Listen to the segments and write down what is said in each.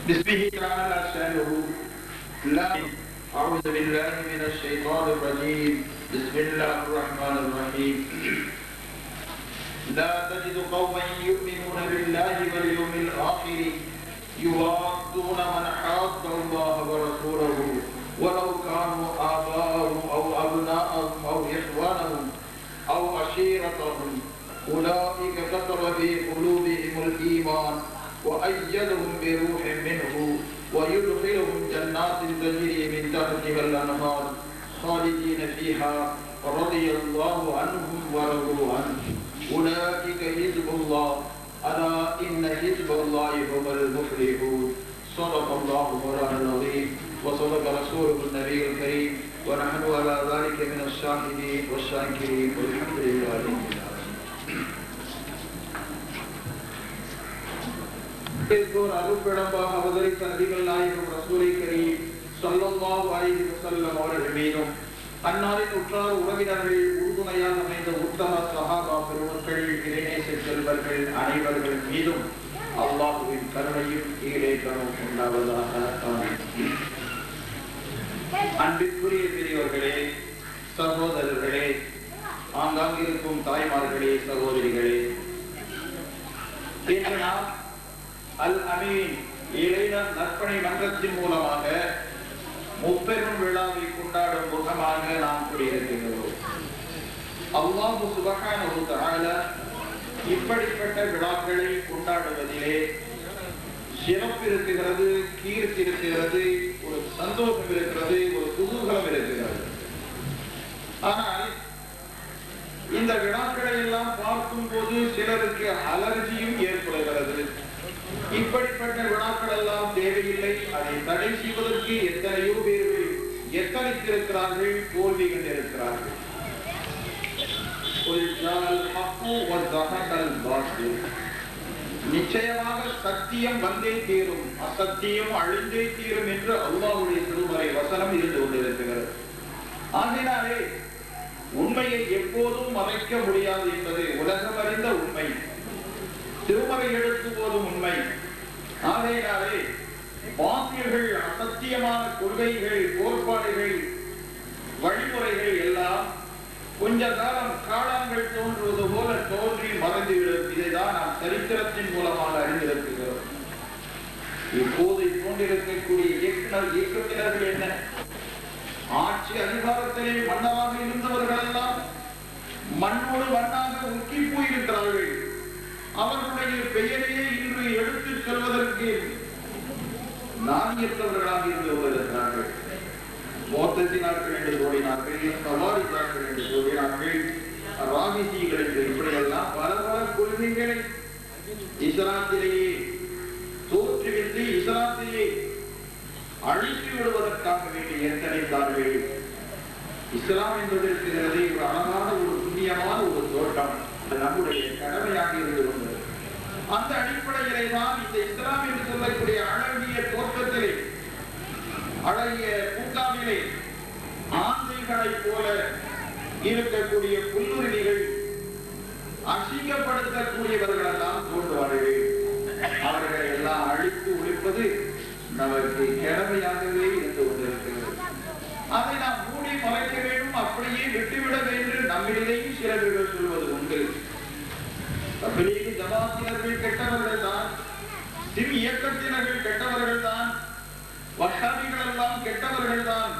بسمه تعالى شانه. لا أعوذ بالله من الشيطان الرجيم. بسم الله الرحمن الرحيم. لا تجد قوما يؤمنون بالله واليوم الآخر يوادون من حاد الله ورسوله ولو كانوا آباءهم أو أبناءهم أو إخوانهم أو عشيرتهم أولئك كتب في قلوبهم الإيمان وأيدهم بروح منه ويدخلهم جنات تجري من تحتها الأنهار خالدين فيها رضي الله عنهم ورضوا عنه أولئك حزب الله ألا إن حزب الله هم المفلحون. صدق الله مولانا العظيم وصدق رسوله النبي الكريم ونحن على ذلك من الشاهدين والشاكرين والحمد لله رب العالمين. அருட்பெரும்பாக அவதரித்த நபிகள் நாயகம் ரசூலை கரீம் ஸல்லல்லாஹு அலைஹி வஸல்லம் அவர்கள் மீதும் அன்னாரின் உற்றார் உறவினர்கள் உறுதுணையாக அமைந்த உத்தம சஹாபா பெருமக்கள் இறைநேச செல்வர்கள் அனைவர்கள் மீதும் அல்லாஹ்வின் கருணையும் ஈடேற்றமும் உண்டாவதாக. அன்பிற்குரிய பெரியவர்களே, சகோதரர்களே, ஆங்காங்கிருக்கும் தாய்மார்களே, சகோதரிகளே, இன்று நாம் அல் அமீன் இளைஞர் நற்பணி மன்றத்தின் மூலமாக முப்பெரும் விழாவை கொண்டாடும் முகமாக நாம் கூடியிருக்கிறோம். அல்லாஹ் சுப்ஹானஹு வ தஆலா இப்படிப்பட்ட விழாக்களை கொண்டாடுவதிலே சிறப்பு இருக்கிறது, கீர்த்தி இருக்கிறது, ஒரு சந்தோஷம் இருக்கிறது, ஒரு குதூகலம் இருக்கிறது. ஆனால் இந்த விழாக்களை எல்லாம் பார்க்கும் போது சிலருக்கு அலர்ஜியும் ஏற்படுகிறது. இப்படிப்பட்ட விழாக்கள் எல்லாம் தேவையில்லை, அதை தடை செய்வதற்கு எத்தனையோ பேர்கள் எத்தனைத்திருக்கிறார்கள், தோல்வி கண்டிருக்கிறார்கள். நிச்சயமாக சத்தியம் வந்தே தீரும், அசத்தியம் அழிந்தே தீரும் என்று அல்லாஹ்வுடைய திருமறை வசனம் இருந்து கொண்டிருக்கிறது. ஆகினாலே உண்மையை எப்போதும் மறைக்க முடியாது என்பது உலகம் அறிந்த உண்மை, திருமறை எழுத்து போதும் உண்மை. ஆகையினாலே பாத்தியர்கள், அசத்தியமான கொள்கைகள், கோட்பாடுகள், வழிமுறைகள் எல்லாம் கொஞ்ச காலம் காலங்கள் தோன்றுவது போல தோன்றி மறைந்துவிடும். இதைதான் நாம் சரித்திரத்தின் மூலமாக அறிந்திருக்கிறோம். இப்போது தோன்றிருக்கக்கூடிய இயக்கத்தினர்கள் என்ன? ஆட்சி அதிகாரத்திலே மன்னராக இருந்தவர்கள் எல்லாம் மண்ணோடு மண்ணாக முக்கி போயிருக்கிறார்கள். அவர்களுடைய பெயரையே இன்று எடுத்துச் சொல்வதற்கு நாணியற்றவர்களாக இருந்து வருகிறார்கள். மோத்தத்தினார்கள் என்று தோழினார்கள், சவாரிதார்கள் என்று தோழினார்கள், ராகிசிகள் என்று இப்படியெல்லாம் பல பல கொள்கைகளை இஸ்லாத்திலேயே தோற்றுவித்து இஸ்லாத்திலேயே அழித்து விடுவதற்காக வேண்டி எத்தனைத்தார்கள். இஸ்லாம் என்பது இருக்கிறது ஒரு அழகான, ஒரு புண்ணியமான ஒரு தோட்டம், நம்முடைய கடமையாக இருந்து கொண்டது. அந்த அடிப்படையிலே தான் இந்த இஸ்லாம் என்று சொல்லக்கூடிய அழகிய தோற்றத்திலே, அழகிய பூங்காவிலே ஆந்தைகளைப் போல இருக்கக்கூடிய புல்லுருவிகள், அசிங்கப்படுத்தக்கூடியவர்கள் எல்லாம் தோன்றுவார்கள். அவர்களை எல்லாம் அழித்து ஒழிப்பது நமக்கு கடமையாகவே இருந்து கொண்டிருக்கிறது. அதை நாம் மூடி மறைக்க வேண்டும், அப்படியே விட்டுவிட வேண்டும். நம்மிடையும் சில பேர்கள் சொல்வது உண்டு, தப்லீக் ஜமாத்தினர்கள் கெட்டவர்கள் தான், சிம் இயக்கத்தினர்கள் கெட்டவர்கள் தான், வஹாபிகள் எல்லாம் கெட்டவர்கள் தான்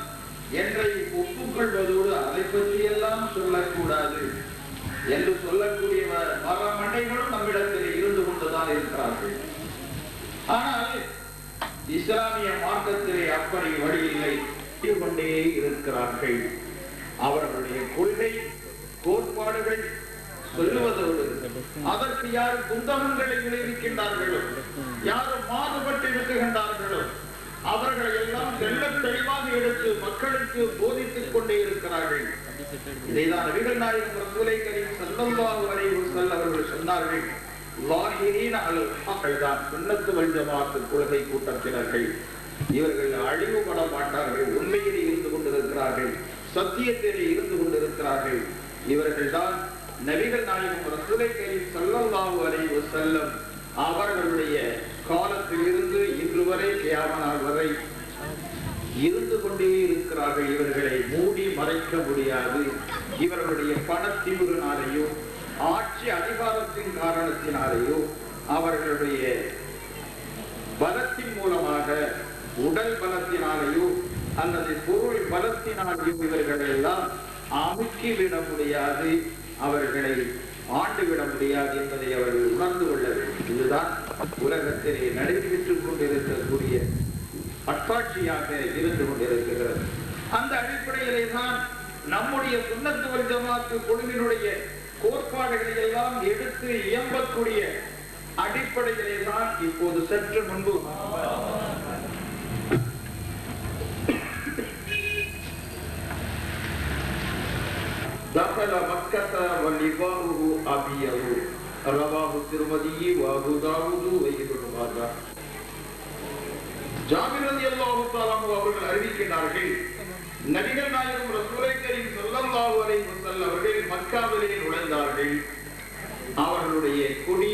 என்றை ஒப்புக்கொள்வதோடு அதை பற்றி எல்லாம் சொல்லக்கூடாது என்று சொல்லக்கூடிய மரமண்டைகளும் நம்மிடத்தில் இருந்து கொண்டுதான் இருக்கிறார்கள். ஆனால் இஸ்லாமிய மார்க்கத்திலே அப்படி வழி இல்லை, கொண்டே இருக்கிறார்கள். அவர்களுடைய கொள்கை கோட்பாடுகள் சொல்லுவதோடு அதற்கு யார் குந்தகங்களை விளைவிக்கின்றார்களோ, யாரும் மாறுபட்டு இருக்குகின்றார்களோ அவர்களை எல்லாம் தெள்ளத் தெளிவாக எடுத்து மக்களுக்கு போதித்துக் கொண்டே இருக்கிறார்கள். இதைதான் நபிகள் நாயகம் ரசூலை கரீம் ஸல்லல்லாஹு அலைஹி வஸல்லம் அவர்கள் சொன்னார்கள். லாஹிரீன அல் ஹக் தான் சுன்னத்து வல் ஜமாஅத் கொள்கை கூட்டத்தினர்கள். இவர்கள் அழிவுபட மாட்டார்கள், உண்மையிலே இருந்து கொண்டிருக்கிறார்கள், சத்தியத்திலே இருந்து கொண்டிருக்கிறார்கள். இவர்கள் தான் நபிகள் நாயகம் ரசூலை கரீம் ஸல்லல்லாஹு அலைஹி வஸல்லம் அவர்களுடைய காலத்திலிருந்து இன்று இன்று வரை கியாமத் வரை இருந்து கொண்டே இருக்கிறார்கள். இவர்களை மூடி மறைக்க முடியாது. இவர்களுடைய பணத்திமுறினாலேயோ ஆட்சி அதிகாரத்தின் காரணத்தினாலேயோ அவர்களுடைய பலத்தின் மூலமாக உடல் பலத்தினாலேயோ அல்லது பொருள் பலத்தினாலேயோ இவர்கள் எல்லாம் அமுக்கிவிட முடியாது, அவர்களை ஆண்டுவிட முடியாது என்பதை அவர்கள் உணர்ந்து கொள்ள வேண்டும். இதுதான் உலகத்திலே நடைபெற்றுக் கொண்டிருக்கக்கூடிய அட்டாட்சியாக இருந்து கொண்டிருக்கிறது. அந்த அடிப்படையிலே தான் நம்முடைய சுன்னத் வல் ஜமாஅத் குழுவினுடைய கோட்பாடுகளை எல்லாம் எடுத்து இயம்பக்கூடிய அடிப்படையிலே தான் இப்போது சற்று முன்பு தகல மக்கத வலிவாஹு அபியஹு ரவாஹு திர்மதி வ அபூ தாவூத் வ இப்னு மாஜா. ஜாபிர் ரலியல்லாஹு தஆலா அவர்கள் அறிவிக்கிறார்கள், நபிகள் நாயகம் ரசூலை கரீம் ஸல்லல்லாஹு அலைஹி வஸல்லம் அவர்கள் மக்காவிலே நுழைந்தார்கள். அவர்களுடைய கொடி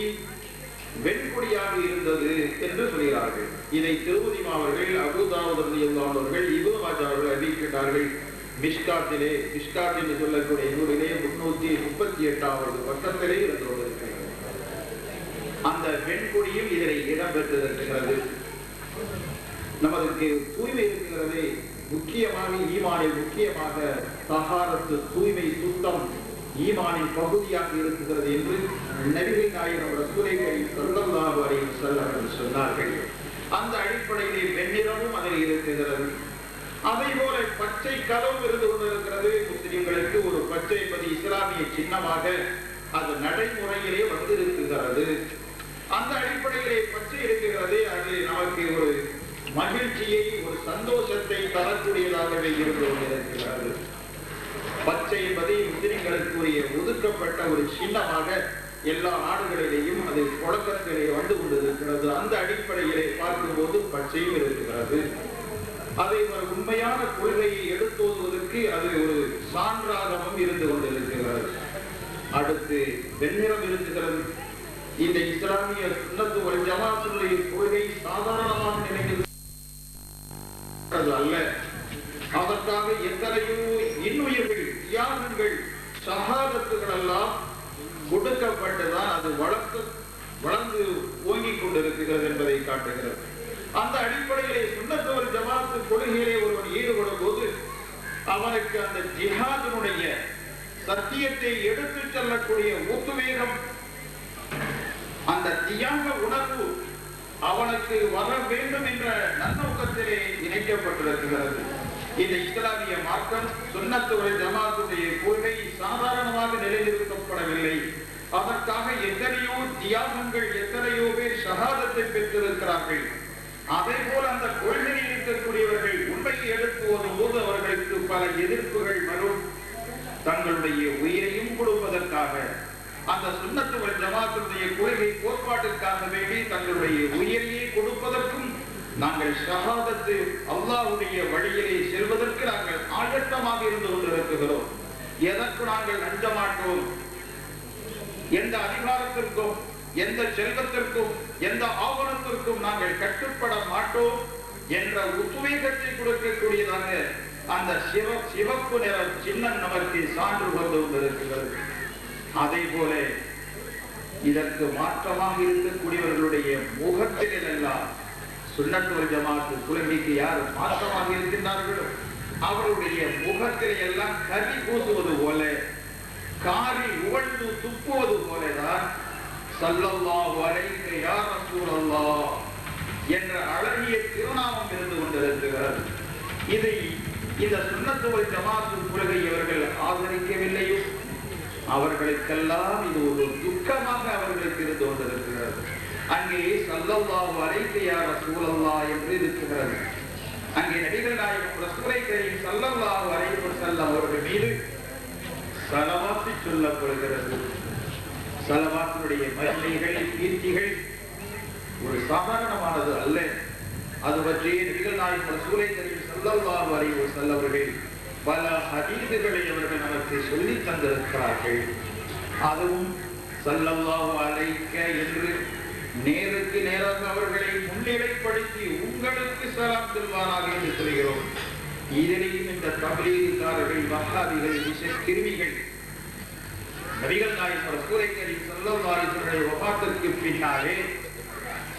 வெண்கொடியாக இருந்தது என்று சொல்கிறார்கள். இதை திருமதி அவர்கள், அபூ தாவூத் ரலியல்லாஹு அவர்கள், இப்னு மாஜா அவர்கள் அறிவிக்கிறார்கள். மிஷ்காத்திலே, மிஷ்காத் என்று சொல்லக்கூடிய நூலிலே 338வது பக்கத்திலே இருந்து கொண்டிருக்கிறது. அந்த வெண்கொடியும் இதிலே இடம்பெற்றிருக்கிறது. நமக்கு தூய்மை இருக்கிறது. முக்கியமாக ஈமானில் முக்கியமாக தஹாரத்து, தூய்மை, சுத்தம் ஈமானின் பகுதியாக இருக்கிறது என்று நபிகள் நாயகம் ரசூலை கரீம் ஸல்லல்லாஹு அலைஹி வஸல்லம் சொன்னார்கள். அந்த அடிப்படையிலே வெண்ணிறமும் அதில் இருக்கிறது. அதே போல பச்சை கதவு இருந்து கொண்டிருக்கிறது. முஸ்லிம்களுக்கு ஒரு பச்சை என்பது இஸ்லாமிய சின்னமாக அது நடைமுறையிலே வந்திருக்கிறது. அந்த அடிப்படையிலே பச்சை இருக்கிறது. அது நமக்கு ஒரு மகிழ்ச்சியை, ஒரு சந்தோஷத்தை தரக்கூடியதாகவே இருந்து கொண்டிருக்கிறது. பச்சை என்பதை முஸ்லிம்களுக்குரிய ஒதுக்கப்பட்ட ஒரு சின்னமாக எல்லா நாடுகளிலேயும் அது தொடக்கத்திலே வந்து கொண்டிருக்கிறது. அந்த அடிப்படையிலே பார்க்கும்போது பச்சையும் இருக்கிறது. அதை ஒரு உண்மையான கொள்கையை எடுத்தோதுவதற்கு அது ஒரு சான்றாகவும் இருந்து கொண்டிருக்கிறது. அடுத்து வெண்ணிறம் இருக்கிறது. இந்த இஸ்லாமிய சுன்னத் வல் ஜமாஅத்துடைய கொள்கை சாதாரணமாக நினைக்கிறது அல்ல. அதற்காக எத்தனையோ இன்னுயிர்கள், தியாகங்கள், ஷஹாதத்துகள் எல்லாம் கொடுக்கப்பட்டுதான் அது வளர்ந்து ஓங்கிக் கொண்டிருக்கிறது என்பதை காட்டுகிறது. அந்த அடிப்படையிலே சுன்னத் வல் ஜமாஅத் கொள்கையிலே ஒருவன் ஈடுபடும் போது அவனுக்கு அந்த ஜிஹாதினுடைய சத்தியத்தை எடுத்துச் செல்லக்கூடிய உத்வேகம், அந்த தியாக உணர்வு அவனுக்கு வர வேண்டும் என்ற நன்னோக்கத்திலே இணைக்கப்பட்டிருக்கிறது. இந்த இஸ்லாமிய மார்க்கம் சுன்னத் வல் ஜமாஅத்துடைய கொள்கை சாதாரணமாக நிலைநிறுத்தப்படவில்லை. அதற்காக எத்தனையோ தியாகங்கள், எத்தனையோ பேர் ஷஹாதத்தை பெற்றிருக்கிறார்கள். அதே போல அந்த கொள்கையில் இருக்கக்கூடியவர்கள் உண்மையை எடுத்துவதும் போது அவர்களுக்கு பல எதிர்ப்புகள் வரும். தங்களுடைய உயிரையும் கொடுப்பதற்காக, அந்த சுன்னத் வல் ஜமாஅத்துடைய கொள்கை கோட்பாட்டுக்காக வேண்டி தங்களுடைய உயிரையை கொடுப்பதற்கும், நாங்கள் ஷஹாதத்து அல்லாஹ்வுடைய வழியிலே செல்வதற்கு நாங்கள் ஆயத்தமாக இருந்து கொண்டிருக்கிறோம். எதற்கு நாங்கள் அஞ்ச மாட்டோம். எந்த அதிகாரத்திற்கும், எந்த செல்வத்திற்கும், எந்த ஆவணத்திற்கும் நாங்கள் கட்டுப்பட மாட்டோம் என்ற உத்வேகத்தை கொடுக்கக்கூடியதாக அந்த சிவப்பு நிற சின்னம் நமக்கு சான்று வந்து கொண்டிருக்கிறது. அதே போல இதற்கு மாற்றமாக இருக்கக்கூடியவர்களுடைய முகத்திலெல்லாம் சுன்னத் வல் ஜமாஅத் கொள்கைக்கு யார் மாற்றமாக இருக்கின்றார்களோ அவருடைய முகத்திலே எல்லாம் கரி பூசுவது போல, காரில் உவழ்ந்து துப்புவது போலதான் ஸல்லல்லாஹு அலைஹி யா ரசூலல்லாஹ் என்ற அழகிய திருநாமம் இருந்து கொண்டிருக்கிறது. இதை இந்த சுன்னத் வல் ஜமாஅத் கொள்கை அவர்கள் ஆதரிக்கவில்லையோ அவர்களுக்கெல்லாம் இது ஒரு துக்கமாக அவர்களுக்கு இருந்து கொண்டிருக்கிறது. அங்கே ஸல்லல்லாஹு அலைஹி யா ரசூலல்லாஹ் என்று இருக்கிறது. அங்கே நபிகள் நாயகம் ரசூலை கரீம் ஸல்லல்லாஹு அலைஹி வஸல்லம் அவர்கள் மீது ஸலவாத் சொல்லப்படுகிறது. ஸலவாத்துடைய மகிமைகள், கீர்த்திகள் ஒரு சாதாரணமானது அல்ல. அது பற்றி நபிகள் நாயகம் ரசூலை கரீம் ஸல்லல்லாஹு அலைஹி வஸல்லம் அவர்கள் பல ஹதீஸ்களை அவர்கள் நமக்கு சொல்லி தந்திருக்கிறார்கள். அதுவும் ஸல்லல்லாஹு அலைஹி என்று நேருக்கு நேராக அவர்களை முன்னிலைப்படுத்தி சலாம் சொல்வாராக என்று சொல்கிறோம். இதிலேயும் இந்த தப்லீகிகாரர்கள், வஹாபிகள், கிருமிகள் நபிகள் நாயகம் ரசூலுல்லாஹி ஸல்லல்லாஹு அலைஹி வஸல்லம் வஃபாத்திற்கு பின்னாலே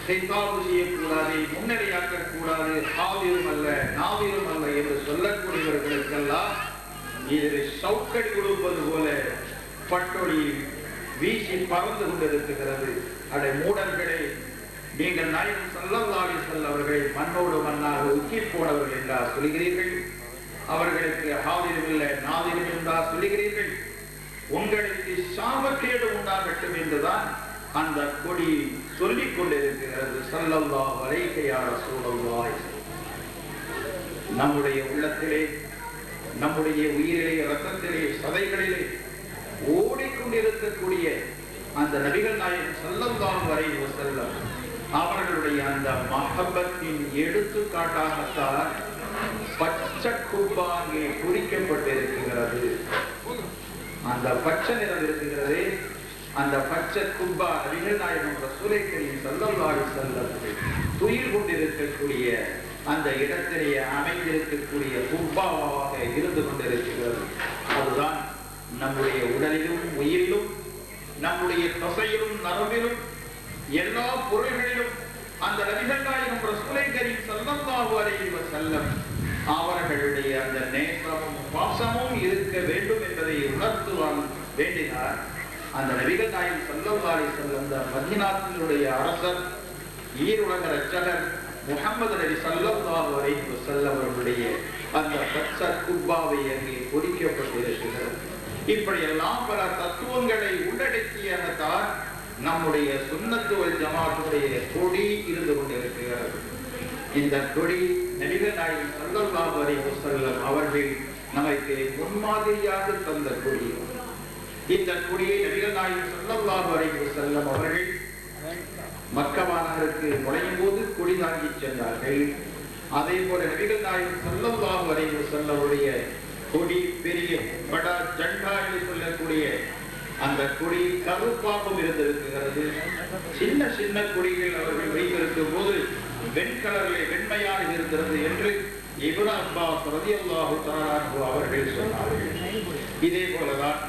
ஹிதாபு செய்யக்கூடாது, முன்னிலையாக்க கூடாது, ஹாதிரும் அல்ல நாதிரும் அல்ல என்று சொல்லக்கூடியவர்களுக்கெல்லாம் இதில் சவுக்கடி கொடுப்பது போல பட்டொளி வீசி பறந்து கொண்டிருக்கிறது. அடை மூடர்களே, நீங்கள் நாயகம் ஸல்லல்லாஹு அலைஹி வஸல்லம் அவர்களை மண்ணோடு மண்ணாக உக்கி போனவர்கள் என்றால் சொல்கிறீர்கள். அவர்களுக்கு ஹாதிரும் இல்லை நாதிரும் என்றால் சொல்கிறீர்கள். உங்களுக்கு சாபக்கேடு உண்டாகட்டும் என்றுதான் அந்த கொடி சொல்லிக் கொண்டிருக்கிறது. ஸல்லல்லாஹு அலைஹி வஸல்லம் நம்முடைய உள்ளத்திலே, நம்முடைய உயிரிலே, ரத்தத்திலே, சதைகளிலே ஓடிக்கொண்டிருக்கக்கூடிய அந்த நபிகள் நாயகம் ஸல்லல்லாஹு அலைஹி வஸல்லம் அவர்களுடைய அந்த மஹப்பத்தின் எடுத்துக்காட்டாகத்தான் பச்சை குப்பா அங்கே குறிக்கப்பட்டிருக்கிறது. அந்த பச்சை நிறம் இருக்கிறது. அந்த பச்சை குப்பா நபிகள் நாயகம் ரசூலுல்லாஹி ஸல்லல்லாஹு அலைஹி வஸல்லம் துயில் கொண்டிருக்கக்கூடிய அந்த இடத்திலே அமைந்திருக்கக்கூடிய குப்பாவாக இருந்து கொண்டிருக்கிறது. அதுதான் நம்முடைய உடலிலும் உயிரிலும் நம்முடைய தசையிலும் நரம்பிலும் எல்லா பொருள்களிலும் அந்த நபிகள் நாயகம் ரசூலுல்லாஹி ஸல்லல்லாஹு அலைஹி வஸல்லம் அவர்களுடைய அந்த நேசமும் பாசமும் இருக்க வேண்டும் என்பதை உணர்த்துவான் வேண்டினார். அந்த நபிகள் நாயகம் ஸல்லல்லாஹு அலைஹி வஸல்லம் மதீனாவினுடைய அரசர், ஈருலக ரட்சகர் முஹம்மது நபி ஸல்லல்லாஹு அலைஹி வஸல்லம் அவர்களுடைய அந்த பச்சை குப்பாவை அங்கே பொறிக்கப்பட்டிருக்கிறது. இப்படி எல்லாம் பல தத்துவங்களை உள்ளடக்கியதான் நம்முடைய சுன்னத்து வல் ஜமாஅத்துடைய கொடி இருந்து கொண்டிருக்கிறது. இந்த கொடி நபிகள் நாயகம் ஸல்லல்லாஹு அலைஹி வஸல்லம் அவர்கள் நமக்கு முன்மாதிரியாக தந்த கொடி. இந்த கொடியை நபிகள் நாயகம் ஸல்லல்லாஹு அலைஹி வஸல்லம் அவர்கள் மக்கா நகருக்கு நுழையும் போது கொடி தாங்கி சென்றார்கள். அதே போல நபிகள் நாயகம் ஸல்லல்லாஹு அலைஹி வஸல்லம் அவருடைய கொடி பெரிய படா ஜண்டா என்று சொல்லக்கூடிய அந்த கொடி கருப்பாகவும் இருந்திருக்கிறது. சின்ன சின்ன கொடிகள் அவர்கள் வைத்திருக்கும் போது வெண்கலரிலே வெண்மையாக இருக்கிறது என்று இப்னு அப்பாஸ் ரலியல்லாஹு தஆலா அன்ஹு அவர்கள் சொன்னார்கள். இதே போலதான்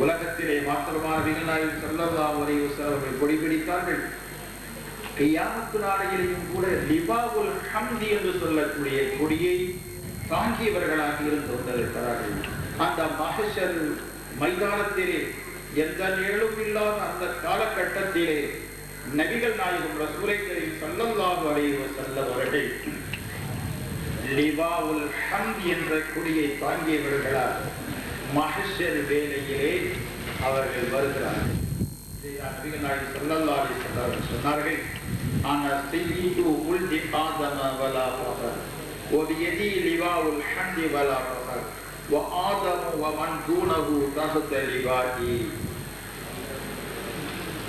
உலகத்திலே மாத்திரமான நபிகள் நாயகம் ஸல்லல்லாஹு அலைஹி வஸல்லம் அவர்கள் கொடி பிடித்தார்கள். கியாமத்து நாளையிலும் கூட லிபாவுல் ஹம்தி என்று சொல்லக்கூடிய கொடியை தாங்கியவர்களாக இருந்து கொண்டிருக்கிறார்கள். அந்த மஹ்ஷர் மைதானத்திலே எந்த நிழலும் இல்லாத அந்த காலகட்டத்திலே நபிகள் நாயகம் ரசூலுல்லாஹி ஸல்லல்லாஹு அலைஹி வஸல்லம் அவர்கள் லிவாவுல் ஹம்த் என்ற கொடியை தாங்கியவர்களால் மஹ்ஷர் வேளையிலே அவர்கள் வருகிறார்கள். நபிகள் நாயகம் ஸல்லல்லாஹு அலைஹி வஸல்லம் சொன்னார்கள், அன சய்யிது உல்தி ஆதம வலா ஃபஹர் وبيدي لواء الحمد ولا فخر وآدم ومن دونه تحت لوائي.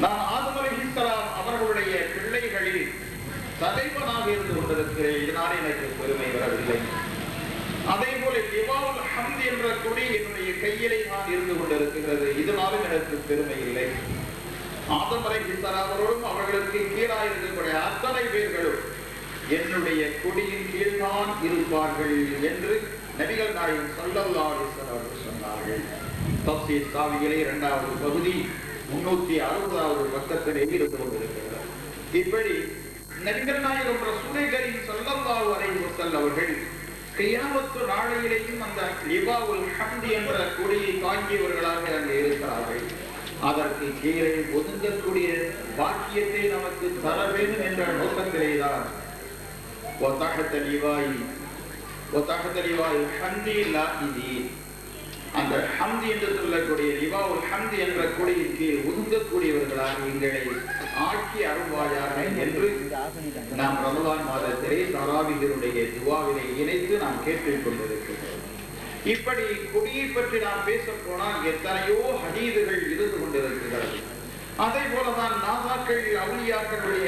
நான் ஆதம் அலைஹிஸ்ஸலாம் அவர்களுடைய பிள்ளைகளில் தலைவனாக இருந்து கொண்டிருக்கிறேன். இதனால் எனக்கு பெருமை வரவில்லை. அதே போல லிவாவுல் ஹம்த் என்ற கொடி என்னுடைய கையிலே நான் இருந்து கொண்டிருக்கிறது. இதனாலும் எனக்கு பெருமை இல்லை. ஆதம் அலைஹிஸ்ஸலாம் அவர்களும் அவர்களுக்கு கீழாக இருக்கக்கூடிய அத்தனை பேர்களும் என்னுடைய கொடியின் கீழ்தான் இருப்பார்கள் என்று நபிகள் நாயகம் ஸல்லல்லாஹு அலைஹி வஸல்லம் சொன்னார்கள். தஃசீர் சாவியிலே 2வது பகுதி 360வது பக்கத்திலே இருந்து கொண்டிருக்கிறது. இப்படி நபிகள் நாயகம் ரசூலுல்லாஹி ஸல்லல்லாஹு அலைஹி வஸல்லம் அவர்கள் கியாமத்து நாளையிலேயும் அந்த லிவாவுல் ஹம்த் என்ற கொடியை தாங்கியவர்களாக அங்கே இருக்கிறார்கள். அதற்கு கீழே ஒதுங்கக்கூடிய பாக்கியத்தை நமக்கு தர வேண்டும் என்ற நோக்கத்திலேதான் அந்த ஹம்த் என்று சொல்லக்கூடிய லிவாவுல் ஹம்த் என்ற கொடியின் கீழ் ஒதுங்கக்கூடியவர்களாக எங்களை ஆக்கி அருள்வாயாக என்று நாம் ரமலான் மாதத்திலே தராவீஹினுடைய துஆவிலே இணைத்து நாம் கேட்டுக் கொண்டிருக்கிறோம். இப்படி கொடியை பற்றி நாம் பேச போனால் எத்தனையோ ஹதீதுகள் இருந்து கொண்டிருக்கிறது. அதே போலதான் நாதாக்கள் அவுலியாக்களுடைய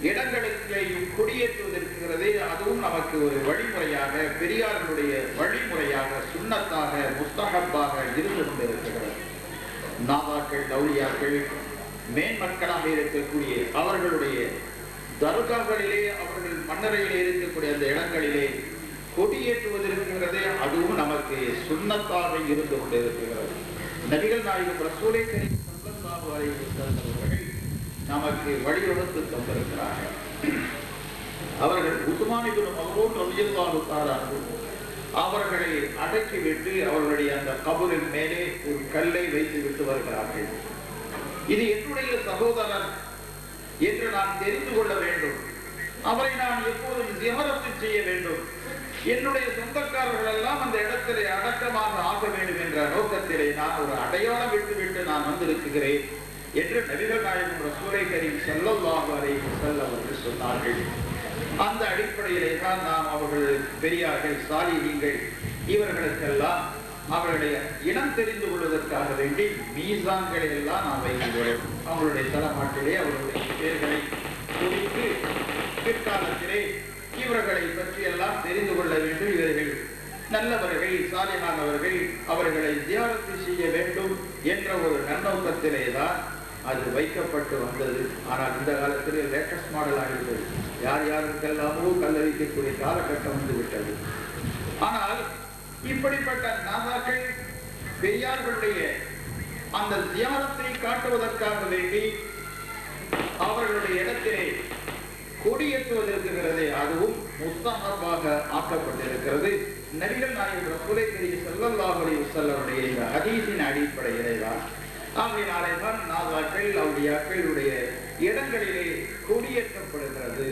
இடங்களுக்கும் கொடியேற்றுவதற்கிறதே அதுவும் நமக்கு ஒரு வழிமுறையாக, பெரியார்களுடைய வழிமுறையாக, சுன்னத்தாக, முஸ்தஹப்பாக இருந்து கொண்டிருக்கிறது. நாதாக்கள் அவுலியாக்கள் மேன்மக்களாக இருக்கக்கூடிய அவர்களுடைய தர்காக்களிலே அவர்கள் மன்னரையில் இருக்கக்கூடிய அந்த இடங்களிலே கொடியேற்றுவது இருக்கிறதே, அதுவும் நமக்கு சுன்னத்தாக இருந்து கொண்டிருக்கிறது. நபிகள் நாயகம் ரசூலை கரீம் ஸல்லல்லாஹு அலைஹி வஸல்லம் அவர்கள் நமக்கு வழிவகுத்து தந்திருக்கிறார்கள். அவர்கள் உஸ்மான் இப்னு மஃஊன் ரலியல்லாஹு தஆலா அவர்களை அடக்கிவிட்டு அவர்களுடைய அந்த கபரின் மேலே ஒரு கல்லை வைத்து விட்டு வருகிறார்கள். இது என்னுடைய சகோதரர் என்று நான் தெரிந்து கொள்ள வேண்டும், அவரை நான் எப்போதும் ஜியாரத் செய்ய வேண்டும், என்னுடைய சொந்தக்காரர்கள் எல்லாம் அந்த இடத்திலே அடக்கமாக ஆக வேண்டும் என்ற நோக்கத்திலே நான் ஒரு அடையாளம் விட்டுவிட்டு நான் வந்திருக்கிறேன் என்று நபிகள் நாயகம் ரசூலை கரீம் ஸல்லல்லாஹு அலைஹி வஸல்லம் அவர்கள் சொன்னார்கள். அந்த அடிப்படையிலே தான் நாம் அவர்கள் பெரியார்கள், சாலிஹீன்கள் இவர்களுக்கெல்லாம் அவர்களுடைய இனம் தெரிந்து கொள்வதற்காக வேண்டி மீசான்களை எல்லாம் நாம் வைக்கிறோம். அவங்களுடைய தலைமாட்டிலே அவர்களுடைய பெயர்களை குறித்து பிற்காலத்திலே இவர்களை பற்றி எல்லாம் தெரிந்து கொள்ள வேண்டும். இவர்கள் நல்லவர்கள், சாலிஹானவர்கள், அவர்களை ஜியாரத்து செய்ய வேண்டும் என்ற ஒரு நன்னோக்கத்திலே தான் அது வைக்கப்பட்டு வந்தது. ஆனால் இந்த காலத்திலே லேட்டஸ்ட் மாடல் ஆகிவிட்டது. யார் யாருக்கெல்லாமோ கல்லறிக்கக்கூடிய காலகட்டம் வந்து விட்டது. ஆனால் இப்படிப்பட்ட நாதாக்கள் பெரியார்களுடைய அந்த ஜியாரத்தை காட்டுவதற்காக வேண்டி அவர்களுடைய இடத்திலே கொடியேற்றுவதற்கிறதே, அதுவும் முஸ்தஹப்பாக ஆக்கப்பட்டிருக்கிறது. நபிகள் நாயகம் ரசூலை கரீம் ஸல்லல்லாஹு அலைஹி வஸல்லம் இந்த ஹதீஸின் அடிப்படையிலே தான் ஆகையினாலே தான் நாதாக்கள், அவுலியாக்களுடைய இடங்களிலே கொடியேற்றப்படுகிறது.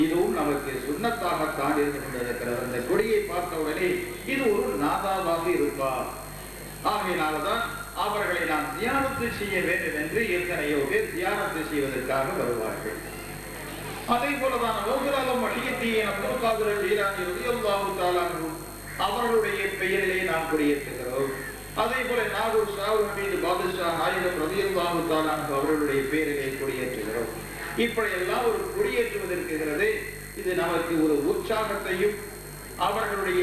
இதுவும் நமக்கு சுன்னத்தாகத்தான் இருந்து கொண்டிருக்கிறது. அந்த கொடியை பார்த்தவுடனே இது ஒரு நாதாவாக இருப்பார். ஆகையினால்தான் அவர்களை நாம் தியானத்து செய்ய வேண்டும் என்று எத்தனையோ பேர் தியானத்து செய்வதற்காக வருவார்கள். அதே போலதான் அவர்களுடைய பெயரிலே நாம் கொடியேற்றுகிறோம். அதே போல நாகூர் ஷாவுல் ஹமீது பாதுஷா நாயகம் ரலியல்லாஹு தஆலா அவர்களுடைய பெயரிலே கொடியேற்றுகிறோம். இப்படியெல்லாம் ஒரு கொடியேற்றுவதற்கிறது. இது நமக்கு ஒரு உற்சாகத்தையும் அவர்களுடைய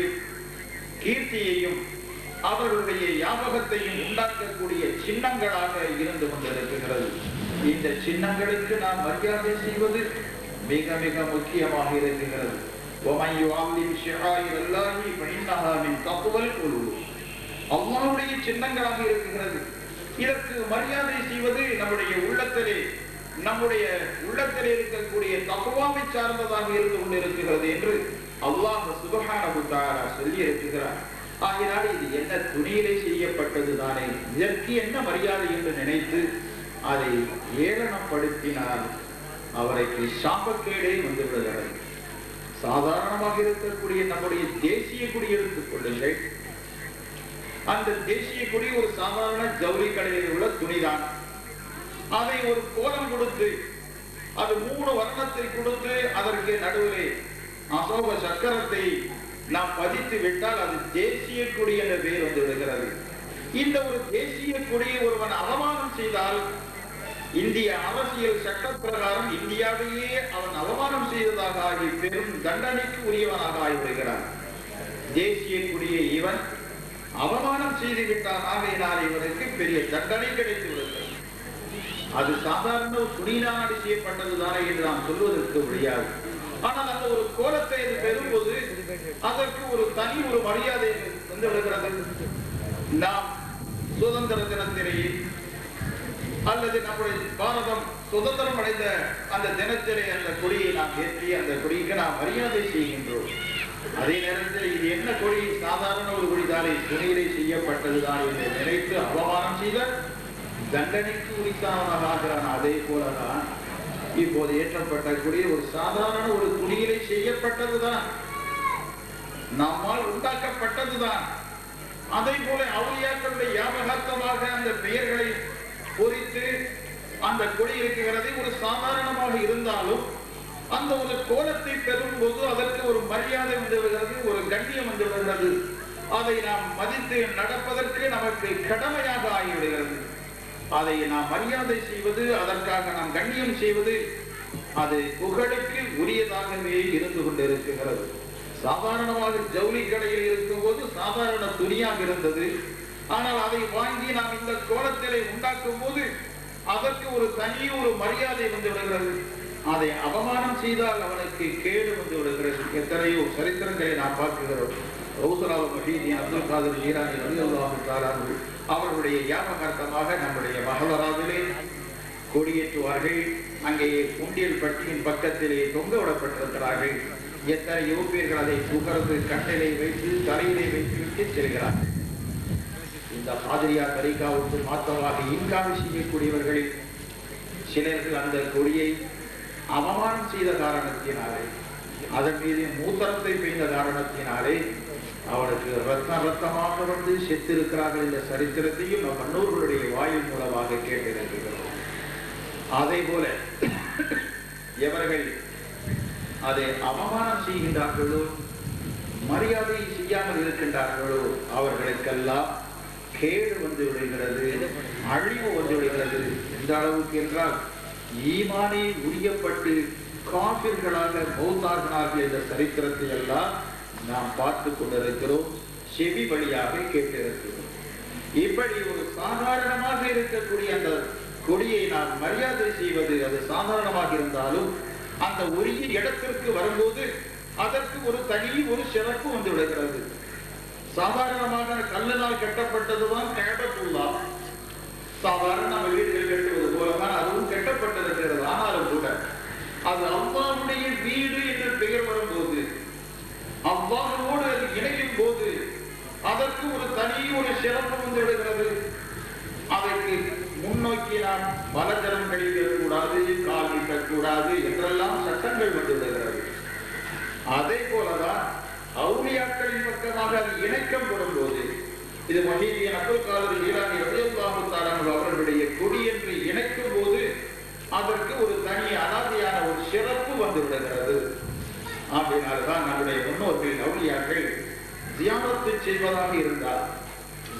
கீர்த்தியையும் அவர்களுடைய ஞாபகத்தையும் உண்டாக்கக்கூடிய சின்னங்களாக இருந்து கொண்டிருக்கிறது. இந்த சின்னங்களுக்கு நாம் மரியாதை செய்வது மிக மிக முக்கியமாக இருக்கிறது. அல்லாஹ்வுடைய சின்னங்களாக இருக்கிறது. இதற்கு மரியாதை செய்வது நம்முடைய உள்ளத்திலே இருக்கக்கூடிய தக்வாவை சார்ந்ததாக இருந்து கொண்டிருக்கிறது என்று அல்லாஹ் சுப்ஹானஹு வ தஆலா சொல்லி இருக்கிறார். ஆகையால் இது என்ன துணியிலே செய்யப்பட்டது தானே, இதற்கு என்ன மரியாதை என்று நினைத்து அதை ஏளனப்படுத்தினால் அவருக்கு சாபக்கேடே வந்து விடுகிறது. சாதாரணமாக இருக்கக்கூடிய நம்முடைய தேசிய கொடி எடுத்துக் கொள்ளுங்கள். அந்த தேசிய கொடி ஒரு சாதாரண ஜவுளி கடையில் உள்ள துணிதான். அதை ஒரு கோலம் கொடுத்து அது 3 வர்ணத்தை கொடுத்து அதற்கு நடுவிலே அசோக சக்கரத்தை நாம் பதித்து விட்டால் அது தேசிய கொடி என்ற பெயர் வந்து விடுகிறது. இந்த ஒரு தேசிய கொடியை ஒருவன் அவமானம் செய்தால் இந்திய அரசியல் சட்ட பிரகாரம் இந்தியாவையே அவன் அவமானம் செய்ததாக ஆகி பெரும் தண்டனைக்கு உரியவனாக ஆகிவிடுகிறான். தேசிய கொடியை இவன் அவமானம் செய்து விட்டான். ஆகையினால் இவனுக்கு பெரிய தண்டனை கிடைத்து விடுகிறது. அது சாதாரண ஒரு துணிநாடு செய்யப்பட்டதுதானே என்று நாம் சொல்வதற்கு முடியாது. ஆனால் அந்த ஒரு கோலத்தை அது பெறும்போது அதற்கு ஒரு தனி ஒரு மரியாதை வந்து விடுகிறது. நாம் சுதந்திர தினத்திலேயே அல்லது நம்முடைய பாரதம் சுதந்திரம் அடைந்த அந்த தினத்திலே அந்த கொடியை நாம் ஏற்றி அந்த கொடிக்கு நாம் மரியாதை செய்கின்றோம். அதே நேரத்தில் இது என்ன கொடி, சாதாரண ஒரு கொடிதானே, துணியிலே செய்யப்பட்டதுதான் என்று நினைத்து அவமானம் செய்த தண்டனைக்கு உரித்தானவனாக ஆகிறான். அதே போலதான் இப்போது ஏற்றப்பட்ட கொடி ஒரு சாதாரண ஒரு துணியிலே செய்யப்பட்டதுதான், நம்மால் உண்டாக்கப்பட்டதுதான். அதே போல அவுலியாக்களுடைய ஞாபகார்த்தமாக அந்த பெயர்களை பொறித்து அந்த கொடி இருக்கிறது. ஒரு சாதாரணமாக இருந்தாலும் அந்த ஒரு கோலத்தை பெறும்போது அதற்கு ஒரு மரியாதை வந்து விடுகிறது, ஒரு கண்ணியம் வந்து விடுகிறது. அதை நாம் மதித்து நடப்பதற்கு நமக்கு கடமையாக ஆகிவிடுகிறது. அதை நாம் மரியாதை செய்வது, அதற்காக நாம் கண்ணியம் செய்வது அது புகழுக்கு உரியதாகவே இருந்து கொண்டிருக்கிறது. சாதாரணமாக ஜவுளி கடையில் இருக்கும் போது சாதாரண துணியாக இருந்தது. ஆனால் அதை வாங்கி நாம் இந்த கோலத்திலே உண்டாக்கும் போது அதற்கு ஒரு தனி ஒரு மரியாதை வந்து விடுகிறது. அதை அவமானம் செய்தால் அவனுக்கு கேடு வந்து விடுகிறது. எத்தனையோ சரித்திரங்களை நாம் பார்க்கிறோம். ரவுசலாவ மஹீதீன் அப்துல் காதர் ஜீலானி ரலியல்லாஹு தஆலா அன்ஹு அவர்களுடைய ஞாபகார்த்தமாக நம்முடைய மஹல்லராவிலே கொடியேற்றுவார்கள். அங்கே உண்டியல் பட்டியின் பக்கத்திலே தொங்க விடப்பட்டிருக்கிறார்கள். எத்தனையோ பேர்கள் அதை புகர்ந்து கண்ணிலே வைத்து தரையிலே வைத்து விட்டு செல்கிறார்கள். இந்த காதிரியா தரிகாவுக்கு மாற்றமாக இன்காவி செய்யக்கூடியவர்களில் சிலர்கள் அந்த கொடியை அவமானம் செய்த காரணத்தினாலே, அதன் மீது மூத்தரத்தை பெய்த காரணத்தினாலே அவனுக்கு ரத்தமாக வந்து செத்திருக்கிறார்கள் என்ற சரித்திரத்தையும் நம் முன்னோர்களுடைய வாயில் மூலமாக கேட்டிருக்கிறோம். அதே போல எவர்கள் அதை அவமானம் செய்கின்றார்களோ, மரியாதை செய்யாமல் இருக்கின்றார்களோ, அவர்களுக்கெல்லாம் கேடு வந்து விடுகிறது, அழிவு வந்து விடுகிறது. எந்த அளவுக்கு என்றால் ஈமானை உரியப்பட்டு காபிர்களாக மௌத்தார்களாக என்ற சரித்திரத்தை எல்லாம் நாம் பார்த்து கொண்டிருக்கிறோம், செவி வழியாக கேட்டிருக்கிறோம். இப்படி ஒரு சாதாரணமாக இருக்கக்கூடிய அந்த கொடியை நாம் மரியாதை செய்வது அது சாதாரணமாக இருந்தாலும் அந்த உரிய இடத்திற்கு வரும்போது அதற்கு ஒரு தனி ஒரு சிறப்பு வந்து விடுகிறது. சாதாரணமாக கல்லினால் கட்டப்பட்டதுதான் கஅபத்துல்லா. சாதாரண நம்ம வீடுகள் கட்டுவது போலதான் அதுவும் கட்டப்பட்டிருக்கிறது. ஆனாலும் கூட அது அல்லாஹ்வுடைய வீடு என்று பெயர் வரும்போது, அல்லாஹ்வோடு அது இணையும் போது அதற்கு ஒரு தனி ஒரு சிறப்பு வந்து விடுகிறது. அதற்கு முன்னோக்கி நாம் மலஜலம் கழிக்கக்கூடாது, கால் நீட்டக்கூடாது என்றெல்லாம் சட்டங்கள் வந்து விடுகிறது. அதே போலதான் அவுலியாக்களின் பக்கமாக அது இணைக்கப்படும் போது, இது மஹீதீன் அப்துல் காதர் ஜீலானி ரலியல்லாஹு தஆலா அவர்களுடைய கொடி என்று இணைக்கும் போது அதற்கு ஒரு தனி அலாதியான ஒரு சிறப்பு வந்து விடுகிறது. ஆகையினால்தான் நம்முடைய முன்னோர்கள் அவுலியாக்கள் ஜியாரத்து செய்வதாக இருந்தால்,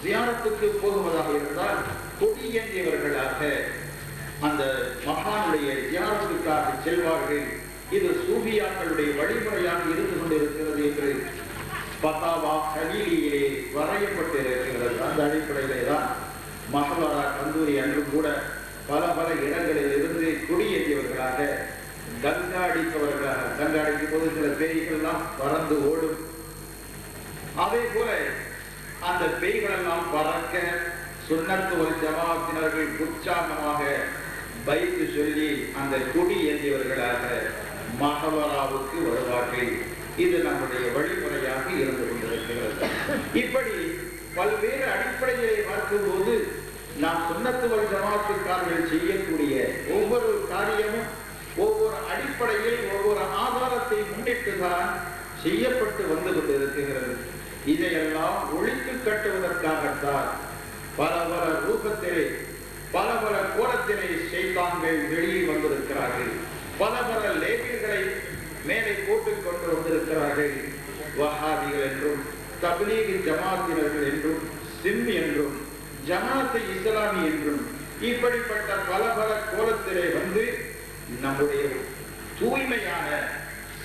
ஜியாரத்துக்கு போகுவதாக இருந்தால் கொடி ஏந்தியவர்களாக அந்த மகானுடைய ஜியாரத்துக்காக செல்வார்கள். இது சூஃபியாக்களுடைய வழிமுறையாக இருந்து கொண்டிருக்கிறது என்று பத்தாவா கலீலியிலே வரையப்பட்டிருக்கிறது. அந்த அடிப்படையிலே தான் மஹவரா கந்தூரி அன்று கூட பல பல இடங்களில் இருந்து கொடியேற்றியவர்களாக கங்காடிப்பவர்களாக, கங்காடிக்கும் போது சில பேய்கள் எல்லாம் பறந்து ஓடும். அதே போல அந்த பேய்கள் எல்லாம் பறக்க சுன்னத்து வல் ஜமாஅத்தினர்கள் உற்சாகமாக பைத்து சொல்லி அந்த கொடி ஏந்தியவர்களாக மஹவராவுக்கு வருவார்கள். இது நம்முடைய வழிமுறையாக இருந்து கொண்டிருக்கிறது. இப்படி பல்வேறு அடிப்படைகளை பார்க்கும்போது நாம் சுன்னத்து வல் ஜமாஅத்துக்காரர்கள் செய்யக்கூடிய ஒவ்வொரு காரியமும் ஒவ்வொரு அடிப்படையில் ஒவ்வொரு ஆதாரத்தை முன்னிட்டுதான் செய்யப்பட்டு வந்து கொண்டிருக்கிறது. இதையெல்லாம் ஒழித்து கட்டுவதற்காகத்தான் பல பல ரூபத்திலே பல பல கோலத்திலே ஷைத்தான்கள் வெளியே வந்திருக்கிறார்கள். பல பல லேபில்களை மேலே போட்டுக் கொண்டு வந்திருக்கிறார்கள். வஹாபிகள் என்றும், தப்லீக் ஜமாத்தினர்கள் என்றும், சிம்மி என்றும், ஜமாத்தை இஸ்லாமி என்றும் இப்படிப்பட்ட பல பல கோலத்திலே வந்து நம்முடைய தூய்மையான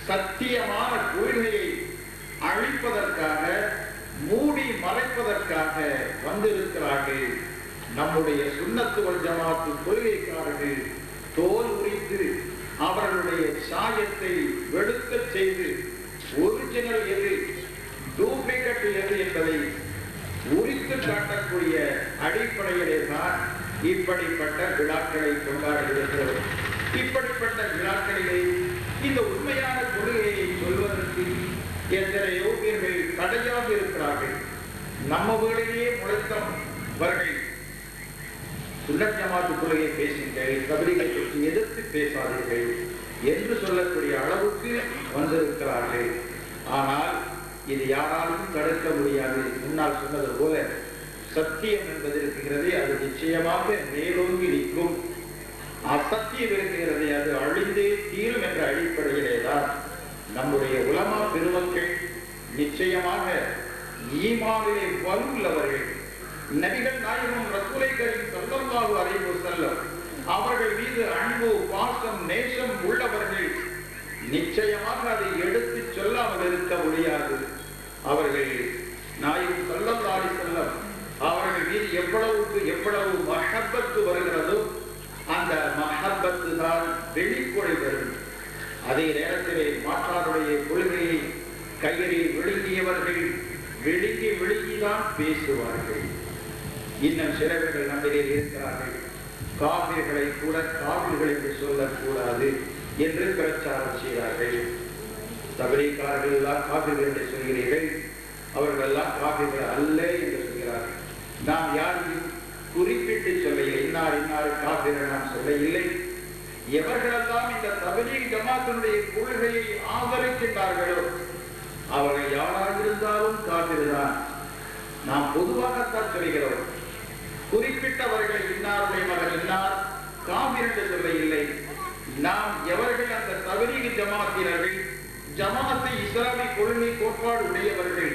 சத்தியமான கொள்கையை அழிப்பதற்காக, மூடி மறைப்பதற்காக வந்திருக்கிறார்கள். நம்முடைய சுன்னத்து வல் ஜமாஅத்து கொள்கைக்காரர்கள் தோல் உரித்து அவர்களுடைய சாயத்தை வெளுக்க செய்து ஒரிஜினல் எது, டூப்ளிகேட் எது என்பதை உரித்து காட்டக்கூடிய அடிப்படையிலே தான் இப்படிப்பட்ட விழாக்களை கொண்டாடுகிறது. இப்படிப்பட்ட விழாக்களிலே இந்த உண்மையான கொள்கையை சொல்வதற்கு எத்தனையோ பேர்கள் தடையாக இருக்கிறார்கள். நம்ம வீட்டிலேயே முழக்கவர்கள் சுன்னத் ஜமாஅத்து கொள்கையை பேசுங்கள், தப்லீகை பற்றி எதிர்த்து பேசாதீர்கள் என்று சொல்லக்கூடிய அளவுக்கு வந்திருக்கிறார்கள். ஆனால் இது யாராலும் தடுக்க முடியாது. முன்னால் சொன்னது போல சத்தியம் என்பது இருக்கிறது, அது நிச்சயமாக மேலோங்கி நிற்கும். அசத்தியம் இருக்கிறது, அது அழிந்தே தீரும் என்ற அடிப்படையிலேதான் நம்முடைய உலமா பெருமக்கள் நிச்சயமாக ஈமானிலே வலுள்ளவர்கள். நபிகள் நாயகம் ரசூலை கரீம் ஸல்லல்லாஹு அலைஹி வஸல்லம் அவர்கள் மீது அன்பு, பாசம், நேசம் உள்ளவர்கள் நிச்சயமாக அதை எடுத்து சொல்லாமல் இருக்க முடியாது. அவர்கள் நாயகம் ஸல்லல்லாஹு அலைஹி வஸல்லம் அவர்கள் மீது எவ்வளவு மஹப்பத்து வருகிறதோ அந்த மஹப்பத்து தான் வெளிக்கொடை வரும். அதே நேரத்திலே மாற்றாருடைய கொள்கையை கையறி விழுங்கியவர்கள் விழுங்கிதான் பேசுவார்கள். இன்னும் சிலவர்கள் நம்மிலே இருக்கிறார்கள், காபிர்களை கூட காபிர்கள் என்று சொல்லக்கூடாது என்று பிரச்சாரம் செய்கிறார்கள். தபலீகாரர்கள் எல்லாம் காபிர்கள் என்று சொல்கிறீர்கள், அவர்கள் எல்லாம் காபிர்கள் அல்ல என்று சொல்கிறார்கள். நாம் யாரையும் குறிப்பிட்டு சொல்ல இன்னார் இன்னார் காபிர்கள் நாம் சொல்ல இல்லை. எவர்களெல்லாம் இந்த தபலீக் ஜமாத்தினுடைய கொள்கையை ஆதரிக்கின்றார்களோ அவர்கள் யாராக இருந்தாலும் காபிர்தான். நாம் பொதுவாகத்தான் சொல்கிறோம், குறிப்பிட்டவர்கள் இன்னாருடைய மகன் இன்னார் காபிர் என்று சொல்ல இல்லை. நாம் எவர்கள் அந்த தபலீக் ஜமாத்தினர்கள், ஜமாத்தை இஸ்லாமிய கொள்கை கோட்பாடு உடையவர்கள்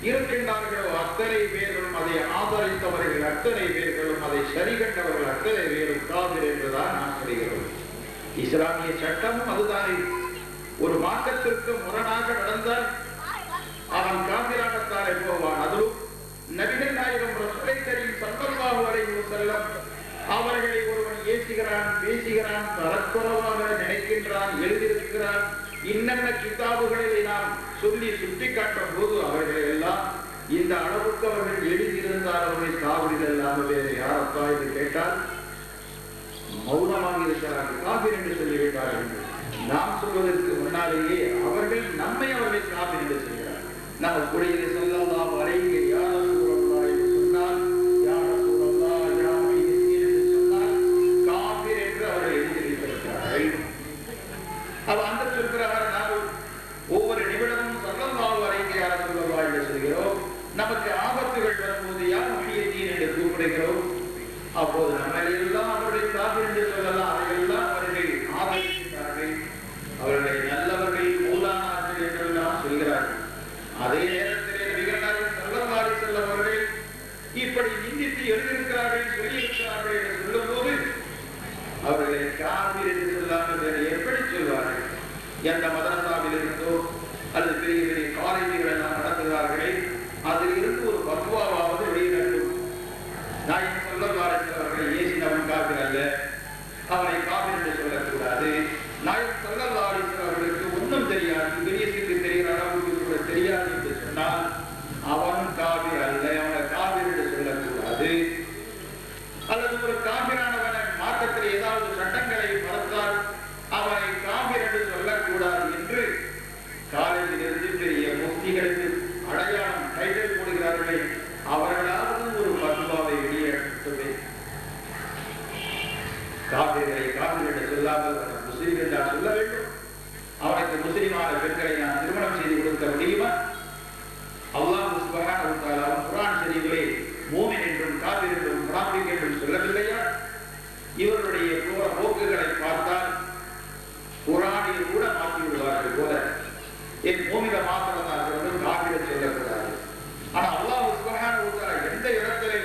இருக்கின்றார்களோ அத்தனை பேர்களும் அதை ஆதரித்தவர்கள், அத்தனை பேர்களும் அதை சரி கண்டவர்கள், அத்தனை பேரும் காபிர் என்றுதான் நாம் சொல்கிறோம். இஸ்லாமிய சட்டமும் அதுதானே. ஒரு மார்க்கத்திற்கு முரணாக நடந்தால் அவன் காபிராகத்தானே போவான். அதிலும் நபிகள் நாயகம் ரசூலை கரீம் ஸல்லல்லாஹு அலைஹி வஸல்லம் அவர்களை ஒருவன் ஏசுகிறான், பேசுகிறான், தரக்குறைவாக நினைக்கின்றான், எழுதியிருக்கிறான், இன்னென்ன கிதாபுகளில் நாம் சொல்லி சுட்டி காட்டும் போது அவர்களை எல்லாம் இந்த அளவுக்கு அவர்கள் எழுதியிருந்தால் அவர்கள் காவிரிகள் எல்லாம் வேறு யாரப்பா என்று கேட்டால் மௌனமாக இருக்கிறார்கள், காபிர் என்று சொல்லிவிட்டார்கள். நாம் சொல்வதற்கு முன்னாலேயே அவர்கள் நம்மை அவர்கள் காபிர் என்று சொல்கிறார். நம்ம குறையிலே ஸல்லல்லாஹு அலைஹி யா ரசூலல்லாஹ் என்று சொன்னால், யா ரசூலல்லாஹ் யா மிஸ்கீன் என்று சொன்னால் காபிர் என்று அவர்கள் எழுதியிருக்கிறார்கள். அந்த சொல்கிறார், நாம் ஒவ்வொரு நிமிடமும் ஸல்லல்லாஹு அலைஹி யா ரசூலல்லாஹ் என்று சொல்கிறோம். நமக்கு ஆபத்துகள் வரும்போது யா முஹியத்தீன் என்று கூப்பிடுகிறோம். அப்போது நம்மளை எல்லாம் அவருடைய காபிர் என்று சொல்லலாம். அதையெல்லாம் அவர்கள் ஆதரிக்கிறார்கள், அவர்களை நல்லவர்கள் மூலானார்கள் என்றெல்லாம் சொல்கிறார்கள். அதே நேரத்திலே நபிகள் நாயகம் ஸல்லல்லாஹு அலைஹி வஸல்லம் அவர்கள் இப்படி நிந்தித்து எழுதியிருக்கிறார்கள், சொல்லியிருக்கிறார்கள் என்று சொல்லும் போது அவர்களை காபிர் என்று சொல்லாமல் வேறு எப்படி சொல்வார்கள்? எந்த மதரசாவில் இருந்தோ அல்லது பெரிய பெரிய காலேஜுகள் எல்லாம் நடத்துகிறார்களே, அதில் இருந்து ஒரு பத்வாவாவது வெளியிடட்டும். நாயகம் ஸல்லல்லாஹு அலைஹி வஸல்லம் அவர்கள் ஏசினவன் காபிர் அல்ல, அவனை காபிர் என்று சொல்லக்கூடாது. நாயகம் ஸல்லல்லாஹு அலைஹி வஸல்லம் அவர்களுக்கு ஒன்றும் தெரியாது, இங்கிலீஷுக்கு தெரிகிற அளவுக்கு கூட தெரியாது என்று சொன்னால் அவன் காபிர் அல்ல, அவனை காபிர் என்று சொல்லக்கூடாது. அல்லது ஒரு காபிரானவனை மார்க்கத்தில் ஏதாவது சட்டங்களை மறுத்தால் அவனை காபிர் என்று சொல்லக்கூடாது என்று காலேஜில் இருந்து பெரிய முஃப்திகளுக்கு அடையாளம் டைட்டில் போடுகிறார்களே, அவர்களாவது ஒரு பத்வாவை வெளியிடவே. காபிர்களை காபிர் என்று சொல்லாமல் முஸ்லிம் என்று சொல்ல வேண்டும். அவனுக்கு முஸ்லிமான பெண்களை நான் திருமணம் செய்து கொடுக்க முடியுமா? அல்லாஹ் சுப்ஹானஹு வ தஆலா குர்ஆன் ஷரீஃபிலே மூமின் என்றும் காபிர் என்றும் முனாஃபிக் என்றும் சொல்லவில்லையா? இவருடைய போக்குகளை பார்த்தால் குர்ஆனில் கூட மாற்றி விடுவார்கள் போல. என் மூமித மாத்திரத்தான் சொல்லணும், காபிரை சொல்லக்கூடாது. ஆனால் அல்லாஹ் சுப்ஹானஹு வ தஆலா எந்த இடத்திலே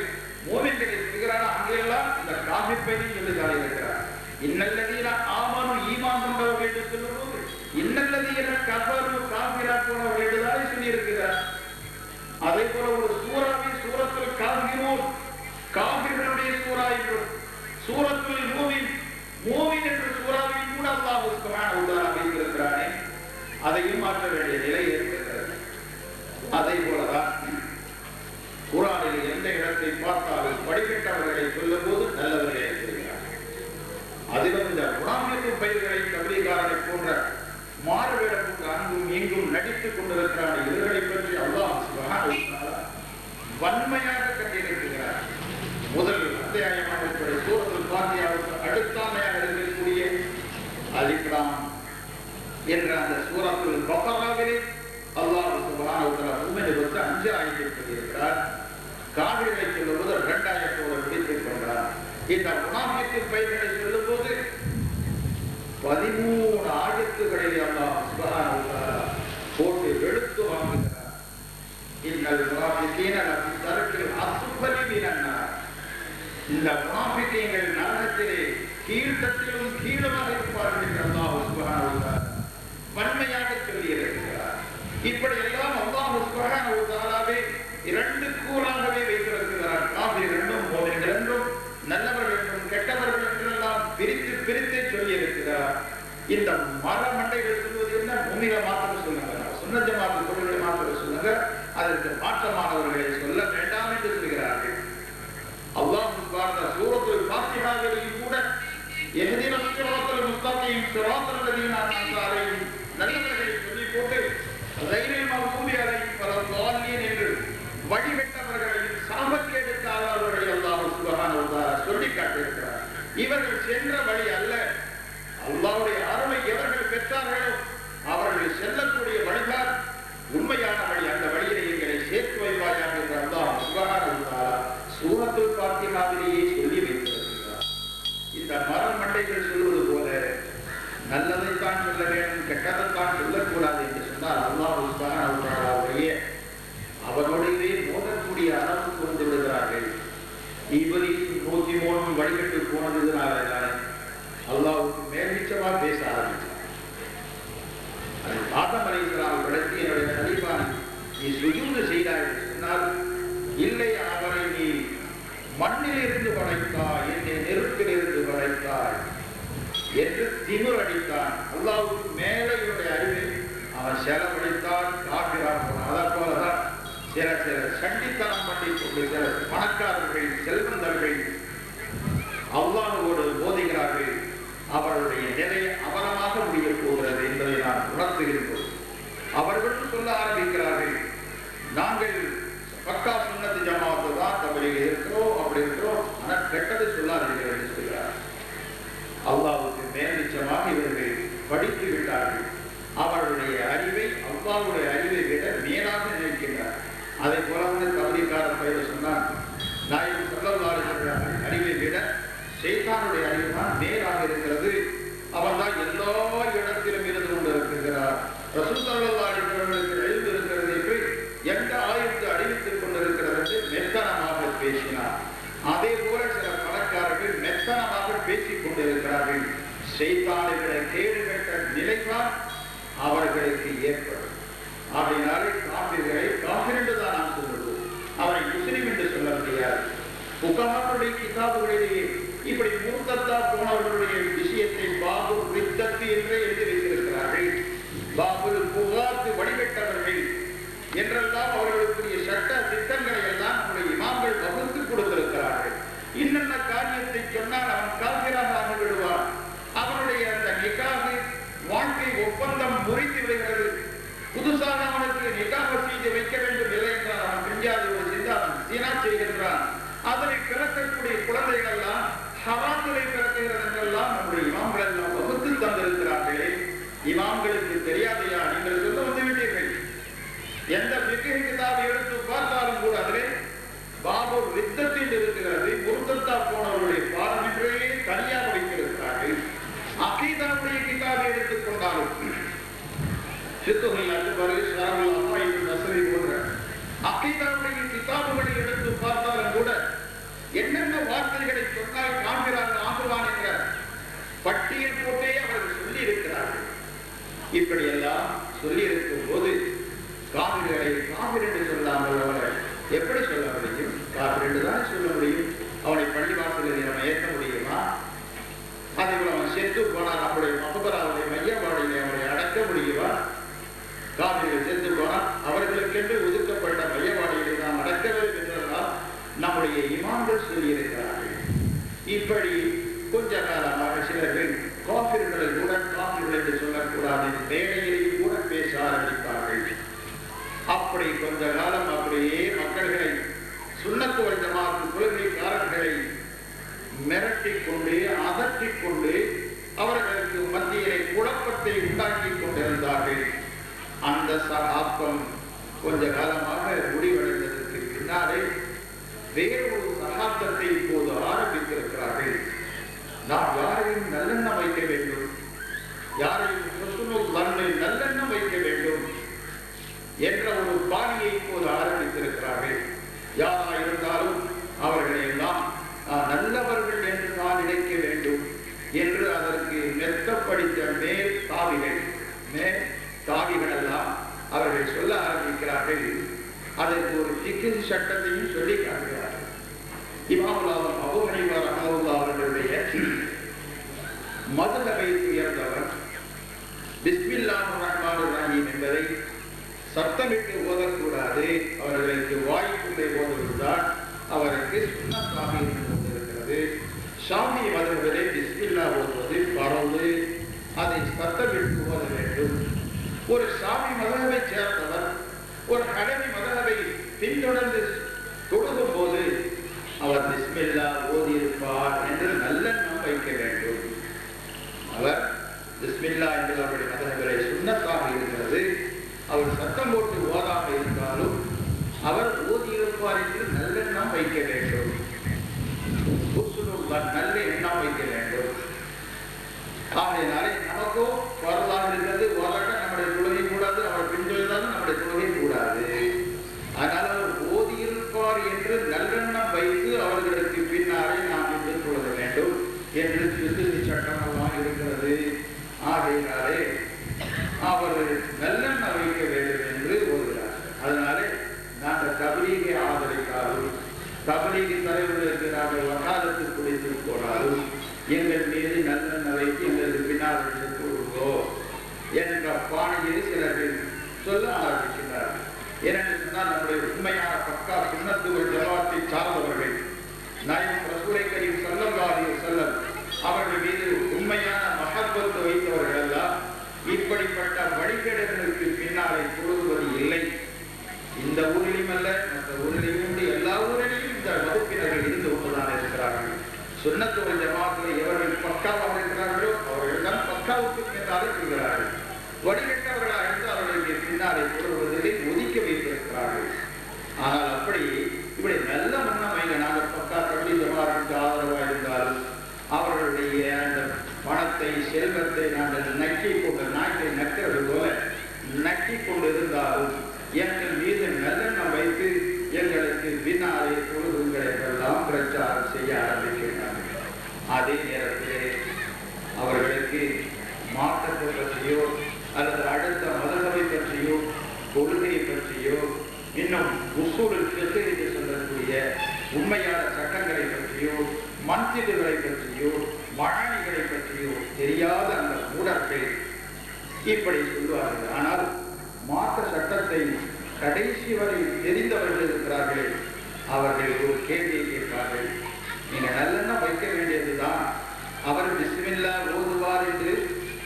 மூமின்களை சொல்கிறாரோ அங்கெல்லாம் இந்த காபிர் பெயரை சொல்லித்தானே இருக்கிறார். இன்னல்லதீன ஆமனு ஈமான் கொண்டவர்கள் என்று சொல்லும்போது இன்னல்லதீன கஃபரு காபிரா போனவர்கள் என்று தானே சொல்லியிருக்கிறார். அதே போல ஒரு சூறாவில் சூரத்துல் காஃபிரூன் காபிர்களுடைய சூறா என்றும், சூரத்துல் மூமின் மூமின் என்ற சூறாவில் கூட அல்லாஹ் சுப்ஹானஹு வ தஆலா வைத்திருக்கிறானே, அதையும் மாற்ற வேண்டிய நிலை ஏற்படுகிறது. அதே போலதான் குர்ஆனில் எந்த இடத்தை பார்த்தாலும் படிக்கட்டவர்களை சொல்லும் போது நல்லவர்களை சொல்கிறார். அதிலும் இந்த முனாஃபிக் பயிர்களை தபலீகாரனை போன்ற மாறுவேடம் கொண்டு அங்கும் இங்கும் நடித்துக் கொண்டிருக்கிறார். இவர்களை பற்றி அல்லாஹ் சுப்ஹானஹு வ தஆலா வன்மையாக கண்டிருக்கிறார். முதல் அத்தியாயமாக சூரத்துல் ஃபாத்திஹாவுக்கு அடுத்தாமையாக இருக்கக்கூடிய அலிஃப் லாம் என்ற அந்த சூரத்துல் பக்ராவிலே அல்லாஹ் சுப்ஹானஹு வ தஆலா உம்மையிலிருந்து 5 ஆயத்தை சொல்லியிருக்கிறார். காபிர்களை சொல்லும்போது 2 ஆயத்தோடு முடித்துக் கொண்டார். இந்த முனாஃபிக் பயிர்களை சொல்லும் போது 13 ஆயத்துகளில் அல்லாஹ் சுப்ஹானஹு வ தஆலா போட்டு வெளுத்து வாங்குகிறார். இன்னல் முனாஃபிகீன லஃபீ தர்கில் அஸ்ஃபலி மினன் நார். இந்த முனாஃபிகீன்கள் நரகத்திலே கீழ்த்தட்டிலும் கீழமாக இருப்பார்கள் என்று அல்லாஹ் சுப்ஹானஹு வ தஆலா வன்மையாக சொல்லியிருக்கிறார். இப்படி எல்லாம் அல்லாஹ் சுப்ஹானஹு வ தஆலாவே 2 கூறாகவே வைத்திருக்கிறார். காபிர் என்றும் மூமின் என்றும் நல்லவர்கள் என்றும் கெட்டவர்கள் என்றெல்லாம் பிரித்து பிரித்து சொல்லியிருக்கிறார். தக்மீரை மாத்திரம் சொல்லுங்க, சுன்னத் ஜமாத் தொழுகை மாத்திரம் சொல்லுங்க, அதற்கு மாற்றமானவர்களை சொல்ல வேண்டாம் என்று சொல்கிறார்கள். அல்லாஹ் சுப்ஹானஹு சூரத்துல் ஃபாத்திஹாவிலும் கூட இஹ்தினஸ் ஸிராத்தல் முஸ்தகீம் ஸிராத்தல் லதீன அன்அம்த அலைஹிம் நல்லவர்களை சொல்லி போட்டு கைரில் மக்தூபி அலைஹிம் வலல்லாலீன் என்று வழிகட்டவர்களையும் சாபக்கேடுக்காரர்களை அல்லாஹ் சுப்ஹானஹு வ தஆலா சொல்லி காட்டியிருக்கிறார். இவர்கள் சென்ற வழி அல்ல, அல்லாஹ்வுடைய அருளை எவர்கள் பெற்றார்களோ அவர்கள் செல்லக்கூடிய வழிதான் உண்மையான வழி. அந்த வழியை எங்களை சேர்த்து வைப்பாயாக என்று அல்லாஹ் சுப்ஹானஹு வ தஆலா சூரத்துல் ஃபாத்திஹாவிலேயே சொல்லி வைத்திருக்கிறார். இந்த மரம் மண்டைகள் சொல்வது போல நல்லதைத்தான் சொல்ல வேண்டும், கெட்டதைத்தான் சொல்லக்கூடாது என்று சொன்னால் அல்லாஹ் சுப்ஹானஹு வ தஆலாவுடைய அவர்களுடைய மோதக்கூடிய அளவுக்கு வந்து விடுகிறார்கள். இப்லீஸ் 103 வழிகட்டு போனதுனால அல்லாஹ்வுக்கு மேல்மிச்சமா பேச ஆரம்பித்தார். ஆதம் அலைஹிஸ்ஸலாம் படைத்து என்னுடைய கலீஃபா நீ சுஜூது செய்தாய் என்று சொன்னால், இல்லை அவரை நீ மண்ணிலிருந்து படைத்தாய், என்னை நெருப்பிலிருந்து படைத்தாய் என்று திமிர் அடித்தான். அல்லாஹ்வுக்கு மேலே இவருடைய அறிவை அவன் செலவழித்தான், காபிராக போனான். அதை போலதான் சில சண்டித்தனம் பண்ணி கொண்டு சில பணக்காரர்கள் செல்வந்தர்கள் அல்லாஹ்வோடு போதிக்கிறார்கள். அவர்களுடைய நிலை அவலமாக முடிய போகிறது என்பதை நான் உணர்த்துகின்றோம். அவர்களும் சொல்ல ஆரம்பிக்கிறார்கள், நாங்கள் பக்கா சுன்னத் ஜமாத்து தான் தமிழில் இருக்கிறோம், அப்படி இருக்கிறோம், ஆனால் கெட்டது சொல்லாதீர்கள் என்று சொல்கிறார். அல்லாஹ்வுக்கு மேல்நிச்சயமாக இவர்கள் படித்து விட்டார்கள். அவர்களுடைய அறிவை அல்லாஹ்வுடைய அறிவை விட மேலாக நினைக்கின்றார். அதை போல கபடிக்கார பயிர் சொன்னார், நாயகம் ஸல்லல்லாஹு அலைஹி வஸல்லம் அறிவை விட ஷைத்தானுடைய அறிவு தான் மேலாக இருக்கிறது. அவன் தான் எல்லா இடத்திலும் இருந்து கொண்டு இருக்கிறார். ரசூல் ஸல்லல்லாஹு அலைஹி வஸல்லம் அறிவு இருக்கிறது என்று எந்த ஆயத்து அறிவித்துக் கொண்டிருக்கிறது என்று மெத்தனமாக பேசினார். அதே போல சில பணக்காரர்கள் மெத்தனமாக பேசிக் கொண்டிருக்கிறார்கள். ஷைத்தானை விட கேடு கெட்ட நிலைதான் அவர்களுக்கு ஏற்படும். அப்படினாலே காபிர்களை காபிர் என்று தான் நாம் சொல்லுவோம், அவரை முஸ்லிம் என்று சொல்ல முடியாது. புகாருடைய கிதாபுகளிலேயே இப்படி மூர்த்தத்தா போனவர்களுடைய விஷயத்தை பாபு ரித்தத்து என்றே எழுதி வைத்திருக்கிறார்கள். பாபுல் புகாத்து வழிபட்டவர்கள் என்றெல்லாம் அவர்களுக்குரிய சட்ட திட்டங்களை எல்லாம் நம்முடைய இமாம்கள் வகுத்து கொடுத்திருக்கிறார்கள். இன்னென்ன காரியத்தை சொன்னால் அவன் காபிராக ஆகிவிடுவான், அவனுடைய அந்த நிகாஹ் வாழ்க்கை ஒப்பந்தம் முறித்து விடுகிறது, புதுசாக அவனுக்கு நிகாஹ் செய்து வைக்க வேண்டும் இல்லை என்றால் அவன் பிஞ்சாதியோடு செய்து அவன் சீனா செய்கின்றான். அதனை பிறக்கக்கூடிய குழந்தைகள் எல்லாம் ஹராத்திலே பிறக்கிறது என்றெல்லாம் நம்முடைய இமாம்கள் எல்லாம் வகுத்து தந்திருக்கிறார்களே. இமாம்களுக்கு தெரியாதையா? நீங்கள் சொல்ல வந்து விட்டீர்கள். எந்த ஃபிக்ஹ் கிதாபை எடுத்து பார்த்தாலும் கூட அதிலே பாபு ரித்தத்தில் இருக்கிறது, முர்த்தத்தா போனவருடைய பாடம் என்றே தனியாக வைத்திருக்கிறார்கள். அகீதாவுடைய கிதாபை எடுத்துக் கொண்டாலும் அகீதாவுடைய கிதாபுகளை எடுத்து பார்த்தாலும் கூட என்னென்ன வார்த்தைகளை சொன்னால் காபிராக ஆகுவான் என்ற பட்டியல் போட்டே அவர்கள் சொல்லி இருக்கிறார்கள். இப்படி எல்லாம் சொல்லி இருக்கும் போது காபிர்களை காபிர் என்று சொல்லாமல் அவரை எப்படி சொல்ல முடியும்? காபிர் என்று தான் சொல்ல முடியும். அவனை பள்ளிவாசலில் நம்ம ஏற்க முடியுமா? அதே போல அவன் செத்து போனால் நம்முடைய மகபராவுடைய மையவாடியை அவனை அடக்க முடியுமா? காபிர்கள் செத்து போனால் அவர்களுக்கென்று ஒதுக்கப்பட்ட மையவாடிகளை நாம் அடக்கவே என்றால் நம்முடைய இமாம்கள் சொல்லியிருக்கிறார்கள். இப்படி கொஞ்ச காலமாக சிலர்கள் காபிர்களை கூட காபிர்கள் என்று சொல்லக்கூடாது மேடையிலேயும் கூட பேச ஆரம்பித்தார்கள். அப்படி கொஞ்ச காலம் அப்படியே மக்கள்களை சுன்னத் வல் ஜமாஅத் கொள்கைக்காரர்களை மிரட்டிக் கொண்டு அதற்றிக் கொண்டு அவர்களுக்கு மத்தியிலே குழப்பத்தை உண்டாக்கி கொண்டிருந்தார்கள். அந்த சகாப்தம் கொஞ்ச காலமாக முடிவடைந்ததற்கு பின்னாலே வேறொரு சகாப்தத்தை இப்போது ஆரம்பித்திருக்கிறார்கள். நாம் யாரையும் நல்லெண்ணம் வைக்க வேண்டும், யாரையும் நல்லெண்ணம் வைக்க வேண்டும் என்ற ஒரு பாணியை இப்போது ஆரம்பித்திருக்கிறார்கள். யாரா இருந்தாலும் அவர்களை எல்லாம் நல்லவர்கள் என்று நான் நினைக்க வேண்டும் என்று அதற்கு மெத்தப்படித்த மேல் தாவிகள் எல்லாம் அவர்கள் சொல்ல ஆரம்பிக்கிறார்கள். அதற்கு ஒரு ஃபிக்ஹ் சட்டத்தையும் சொல்லி காட்டுகிறார்கள். இமாம் அபூ ஹனீஃபா ரஹ்மத்துல்லாஹி அவர்களுடைய மதுஹபை உயர்ந்தவர் பிஸ்மில்லாஹிர் ரஹ்மானிர் என்பதை சத்தமிட்டு ஓதக்கூடாது. அவர்களுக்கு வாய்ப்புள்ளே ஓதுவதுதான் அவருக்கு சுன்னத்தாக இருந்து கொண்டிருக்கிறது. ஷாஃபி மதஹ்பிலே பிஸ்மில்லா ஓதுவது பரவு, அதை சத்தமிட்டு ஓத வேண்டும். ஒரு ஷாஃபி மதஹ்பை சேர்ந்தவர் ஒரு ஹனஃபி மதஹ்பை பின்தொடர்ந்து தொழுகும் போது அவர் பிஸ்மில்லா ஓதியிருப்பார் என்று நல்லெண்ணம் வைக்க வேண்டும். அவர் பிஸ்மில்லா என்பது அவருடைய மதஹ்பிலே சுன்னத்தாக இருக்கிறது. அவர் சத்தம் போட்டு ஓதாமல் இருந்தாலும் அவர் ஓதியிருப்பார் என்று நல்லெண்ணம் வைக்க வேண்டும். நல்ல எண்ணம் வைக்க வேண்டும். ஆகையினாலே நமக்கோ வரலாறு இருக்கிறது, ஓதாட்ட நம்முடைய தொழுகை கூடாது, அவர் பின்தொடர்ந்தாலும் நம்முடைய தொழுகை கூடாது. அதனால் அவர் ஓதியிருப்பார் என்று நல்லெண்ணம் வைத்து அவர்களுக்கு பின்னாலே நாம் என்று தொழுக வேண்டும் என்று சிறு சட்டமெல்லாம் இருக்கிறது. ஆகையினாலே அவர் நல்லெண்ணம் வைக்க வேண்டும் என்று ஓதுகிறார். அதனாலே நாங்கள் தபலீகை ஆதரிக்காலும் தபலீகி தலைவர்களுக்கு நாங்கள் வக்காலத்து குடித்து போனாலும் எங்கள் மீது நல்லெண்ணம் வைத்து எங்களுக்கு பின்னால் கூறுவோம் என்ற பாணியில் சிலர் சொல்ல ஆரம்பிக்கின்றார்கள். ஏனென்று சொன்னால் நம்முடைய உண்மையான பக்கா சுன்னத்துவல் ஜமாத்தை சார்ந்தவர்கள் நாயகம் ரசூலை கரீம் ஸல்லல்லாஹு அலைஹி வஸல்லம் அவர்கள் மீது உண்மையான மஹப்பத் வைத்தவர்கள் எல்லாம் இப்படிப்பட்ட வழிகேடுகளுக்கு பின்னாலே கூறுவது இல்லை. இந்த ஊரிலும் அல்ல, மற்ற ஊரிலும் எல்லா ஊரிலும் இந்த வகுப்பினர்கள் இருந்து கொண்டுதான் இருக்கிறார்கள். சுன்னத்துவல் ஜமாத்தில் எவர்கள் பக்காவாக இருக்கிறார்களோ அவர்கள் தான் பக்காவுக்கு பின்னாலே இருக்கிறார்கள். வடிகட்டவர்களாக இருந்து அவர்களுக்கு பின்னாலே கூறுவதிலே ஒதுக்கி வைத்திருக்கிறார்கள். ஆனால் அப்படி இப்படி நல்ல மன்னமையில் நாங்கள் பக்கா கல்வி ஜமாத்துக்கு ஆதரவாக இருந்தாலும் அவர்களுடைய அந்த பணத்தை செல்வத்தை நாங்கள் நக்கி கொண்டு நாட்டை நக்கிறது போல நக்கி கொண்டு இருந்தாலும் எங்கள் மீது நல்லெண்ணம் வைத்து எங்களுக்கு பின்னாலே பொழுதுகளை எல்லாம் பிரச்சாரம் செய்ய ஆரம்பிக்கிறார்கள். அதே நேரத்திலே அவர்களுக்கு மாற்றத்தை பற்றியோ அல்லது அடுத்த மதசபை பற்றியோ கொள்கையை பற்றியோ இன்னும் உசூலில் என்று சொல்லக்கூடிய உண்மையான சட்டங்களை பற்றியோ மன்சிதுகளை பற்றியோ மழனிகளை பற்றியோ தெரியாத அந்த மூடர்கள் இப்படி சொல்வார்கள். ஆனால் மாற்ற சட்டத்தை கடைசி வரை தெரிந்தவர்கள் இருக்கிறார்கள். அவர்கள் ஒரு கேள்வியை கேட்பார்கள். நீங்க நல்லெண்ணம் வைக்க வேண்டியதுதான். அவர் பிஸ்மில்லா ஓதுவார் என்று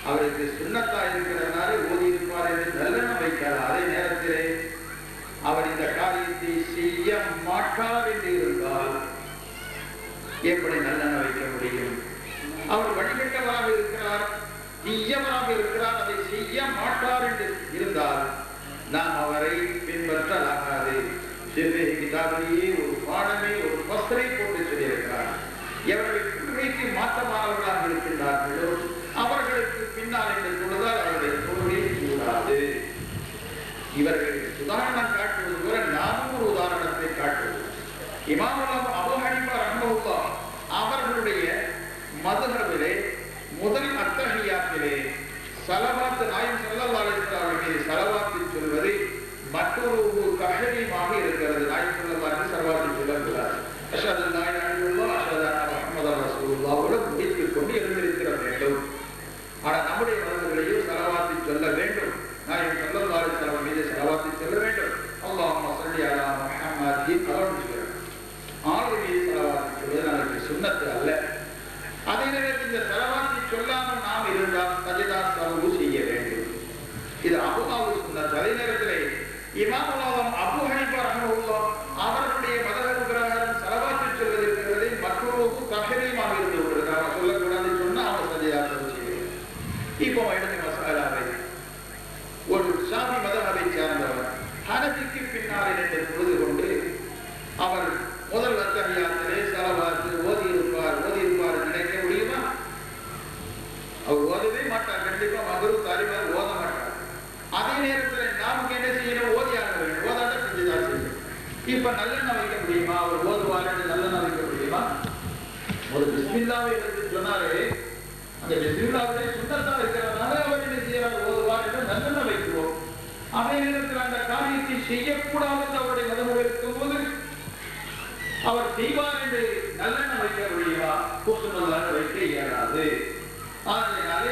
அவருக்கு சுன்னத்தா இருக்கிறதுனால ஓதி இருப்பார் என்று நல்லெண்ணம் வைக்காது. அதே நேரத்திலே அவர் இந்த காரியத்தை செய்ய மாட்டார் என்று இருந்தால் எப்படி நல்லெண்ணம் வைக்க முடியும்? அவர் வழிகட்டவராக இருக்கிறார், தீயவராக இருக்கிறார், அதை செய்ய மாட்டார் என்று இருந்தால் நாம் அவரை பின்பற்றலாகாது. கிதாபிலேயே ஒரு பாடமே ஒரு பஸ்ரை போட்டு சொல்லியிருக்கிறார். எவர்கள் கொள்கைக்கு மாற்றமானவர்களாக இருக்கின்றார்களோ அவர்களுக்கு பின்னால் என்று சொல்வதால் அவருடைய தொழுகை கூடாது. இவர்கள் உதாரணம் காட்டுவது போல நாமும் ஒரு உதாரணத்தை காட்டுவது. இமாம் அபூ ஹனீஃபா ரஹ்மத்துல்லாஹ் அவர்களுடைய மதுஹபிலே முதல் அத்தஹியாத்திலே ஸலவாத் நாயகம் ஸல்லல்லாஹு அலைஹி வஸல்லம் மீது ஸலவாத் சொல்வது மற்றொரு தஹரீமாக இருக்கிறது. நாயகம் ஸல்லல்லாஹு அலைஹி வஸல்லம் ஸலவாத் சொல்லக்கூடாது. அஷ்ஹது அல்லா இலாஹா இல்லல்லாஹ் அஷ்ஹது அன்ன முஹம்மதர் ரசூலுல்லாஹ் ஓட முடித்துக் கொண்டு எழுந்திருக்கிற வேண்டும். ஆனால் நம்முடைய மதங்களிலேயும் ஸலவாத் சொல்ல வேண்டும். நாயகம் ஸல்லல்லாஹு அலைஹி வஸல்லம் மீது ஸலவாத் சொல்ல வேண்டும். அல்லாஹும்ம ஸல்லி அலா முஹம்மதின் ஆளுநர் ஸலவாத் சொல்வது நமக்கு சுன்னத்து அல்ல. அதே நேரத்தில் இந்த ஸலவாத்தை சொல்லாமல் நாம் இருந்தால் சஜதா சஹூ செய்ய வேண்டும். இது அபூதாவுத் சுன்னத். அதே நேரத்திலே இமாம் அபூ ஹனீஃபா ரஹ்மத்துல்லாஹ் அவர்களுடைய மதஹப் பிரகாரம் ஸலவாத்தை சொல்வது இருக்கிறது மற்றொரு தஹரீமாக இருந்து கொண்டிருக்கிறது. நாம் சொல்லக்கூடாது சொன்னா அவர் சஜதா சஹூ செய்வார். இப்போ எடுத்து மசாலாவை ஒரு ஷாஃபி மதஹபை சேர்ந்தவர் ஹனஃபிக்கு பின்னால் என்று பொழுது கொண்டு அவர் முதல் அத்தஹியாத்திலே ஸலவாத் ஓதி இருப்பார் நினைக்க முடியுமா? அவர் ஓதவே மாட்டார். கண்டிப்பா மக்ரூஹ் தாரிமார் ஓத மாட்டார். அதே நேரத்தில் நாமக்கு என்ன செய்யணும்? ஓதியாக வேண்டும். ஓதாட்ட செஞ்சுதா செய்யும். இப்ப நல்லெண்ணம் வைக்க முடியுமா? அவர் ஓதுவார் என்று நல்லெண்ணம் வைக்க முடியுமா? ஒரு பிஸ்மில்லாவை எடுத்து சொன்னாலே அந்த பிஸ்மில்லாவுடைய சுன்னத்தா இருக்கிறதுனால அவர் என்ன செய்யறார்? ஓதுவார் என்று நல்லெண்ணம் வைக்கிறோம். அதே நேரத்தில் அந்த காரியத்தை செய்யக்கூடாது அவருடைய மதம் இருக்கும் போது அவர் செய்வார் என்று நல்லெண்ணம் வைக்க முடியுமா? கூசுனதாக வைக்க இயலாது. ஆகையினாலே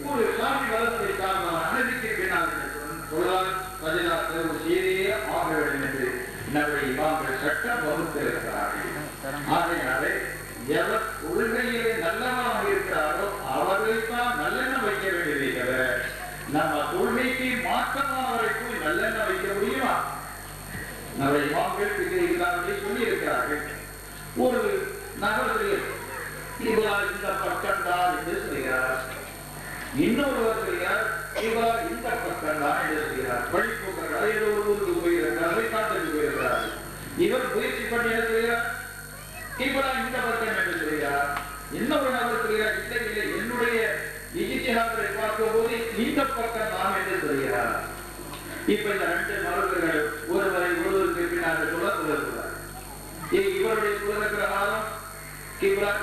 ஒரு ஷாஃபி மதத்தை சார்ந்த ஹனஃபிக்கு பின்னால் செய்தியே ஆக வேண்டும் என்று நம்முடைய இமாம்கள் சட்டம் வகுத்திருக்கிறார்கள். ஆகையினாலே எவர் கொள்கையிலே நல்லவனாக இருக்கிறாரோ அவர்களைத்தான் நல்லெண்ணம் வைக்க வேண்டியதை தவிர நம்ம கொள்கைக்கு மாற்றமானவரை போய் நல்லெண்ணம் வைக்க முடியுமா? நம்ம இமாம்கள் இதை சொல்லி இருக்கிறார்கள். ஒரு நகரத்தில் இவரால் இந்த பக்கம்தான் என்று சொல்கிறார், இன்னொருவர் சொல்கிறார் இவரால் இந்த பக்கம்தான் என்று சொல்கிறார். படிப்புகள் ஏதோ ஒரு ஊருக்கு போயிருக்கிறார், காட்டுக்கு போயிருக்கிறார். இவர் முயற்சி பண்ணி என்ன சொல்கிறார், இவரால் இந்த பக்கம் என்று சொல்கிறார். இன்னொரு நபர் சொல்கிறார், இல்லை என்னுடைய இஜித்திஹாதை பார்க்கும் போது இந்த பக்கம் தான் என்று சொல்கிறார். இப்ப இந்த ரெண்டு மருத்துவர்கள் ஒருவருக்கு பின்னால் சொல்லக்கூடாது. இவருடைய பிரகாரம்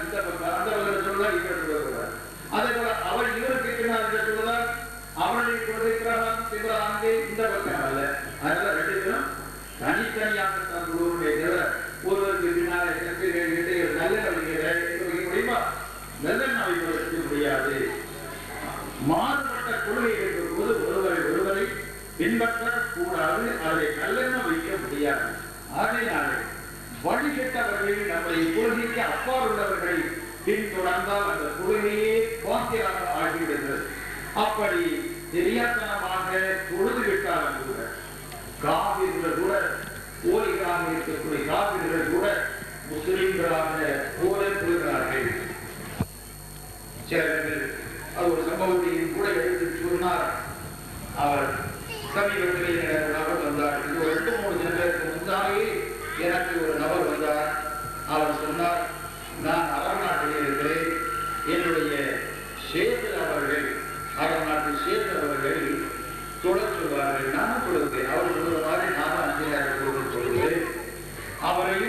இந்த பக்கம் அந்த சொல்ல இவர் சொல்லக்கூடாது. அதே போல அவர் இவருக்கு பின்னால் சொல்லுவார், அவருடைய கொள்கை பிரகாரம் இவர் அங்கே இந்த பக்கம் அல்ல. அதனால ரெண்டு பேரும் தனித்தனியாக ஒருவருக்கு பின்னாலே நல்ல முடியுமா? நல்லெண்ண வைக்க முடியாது. மாறுபட்ட கொள்கை இருக்கும்போது ஒருவரை பின்பற்றக்கூடாது, அதை நல்லெண்ண வைக்க முடியாது. ஆகையினாலே வழிகட்டவர்கள் நம்முடைய கொள்கைக்கு அப்பால் உள்ளவர்களை பின்தொடர்ந்தால் அந்த கொள்கையே பாத்தியாக ஆகிவிடுகிறது. அப்படி தெரியாதனமாக தொழுது விட்டாலும் கூட காவிர்கள் கூட கோரிகளாக இருக்கக்கூடிய காவிர்கள் கூட முஸ்லிம்களாக போகிறார்கள். சிலர்கள் ஒரு சம்பவத்தையும் கூட எடுத்து சொன்னார். அவர் சமீபத்தில் நபர் வந்தார். இது 2-3 தினங்களுக்கு முன்னாலே எனக்கு ஒரு நபர் வந்தார். அவர் சொன்னார், நான் அரபு நாட்டில் இருக்கிறேன், என்னுடைய சேகர் அவர்கள் அரபு நாட்டில் சேகர் அவர்கள் தொடர் சொல்வார்கள், நானும் சொல்லுகிறேன். அவர் சொல்லுற மாதிரி நானும் 5,000 சொல்லுவேன், அவரை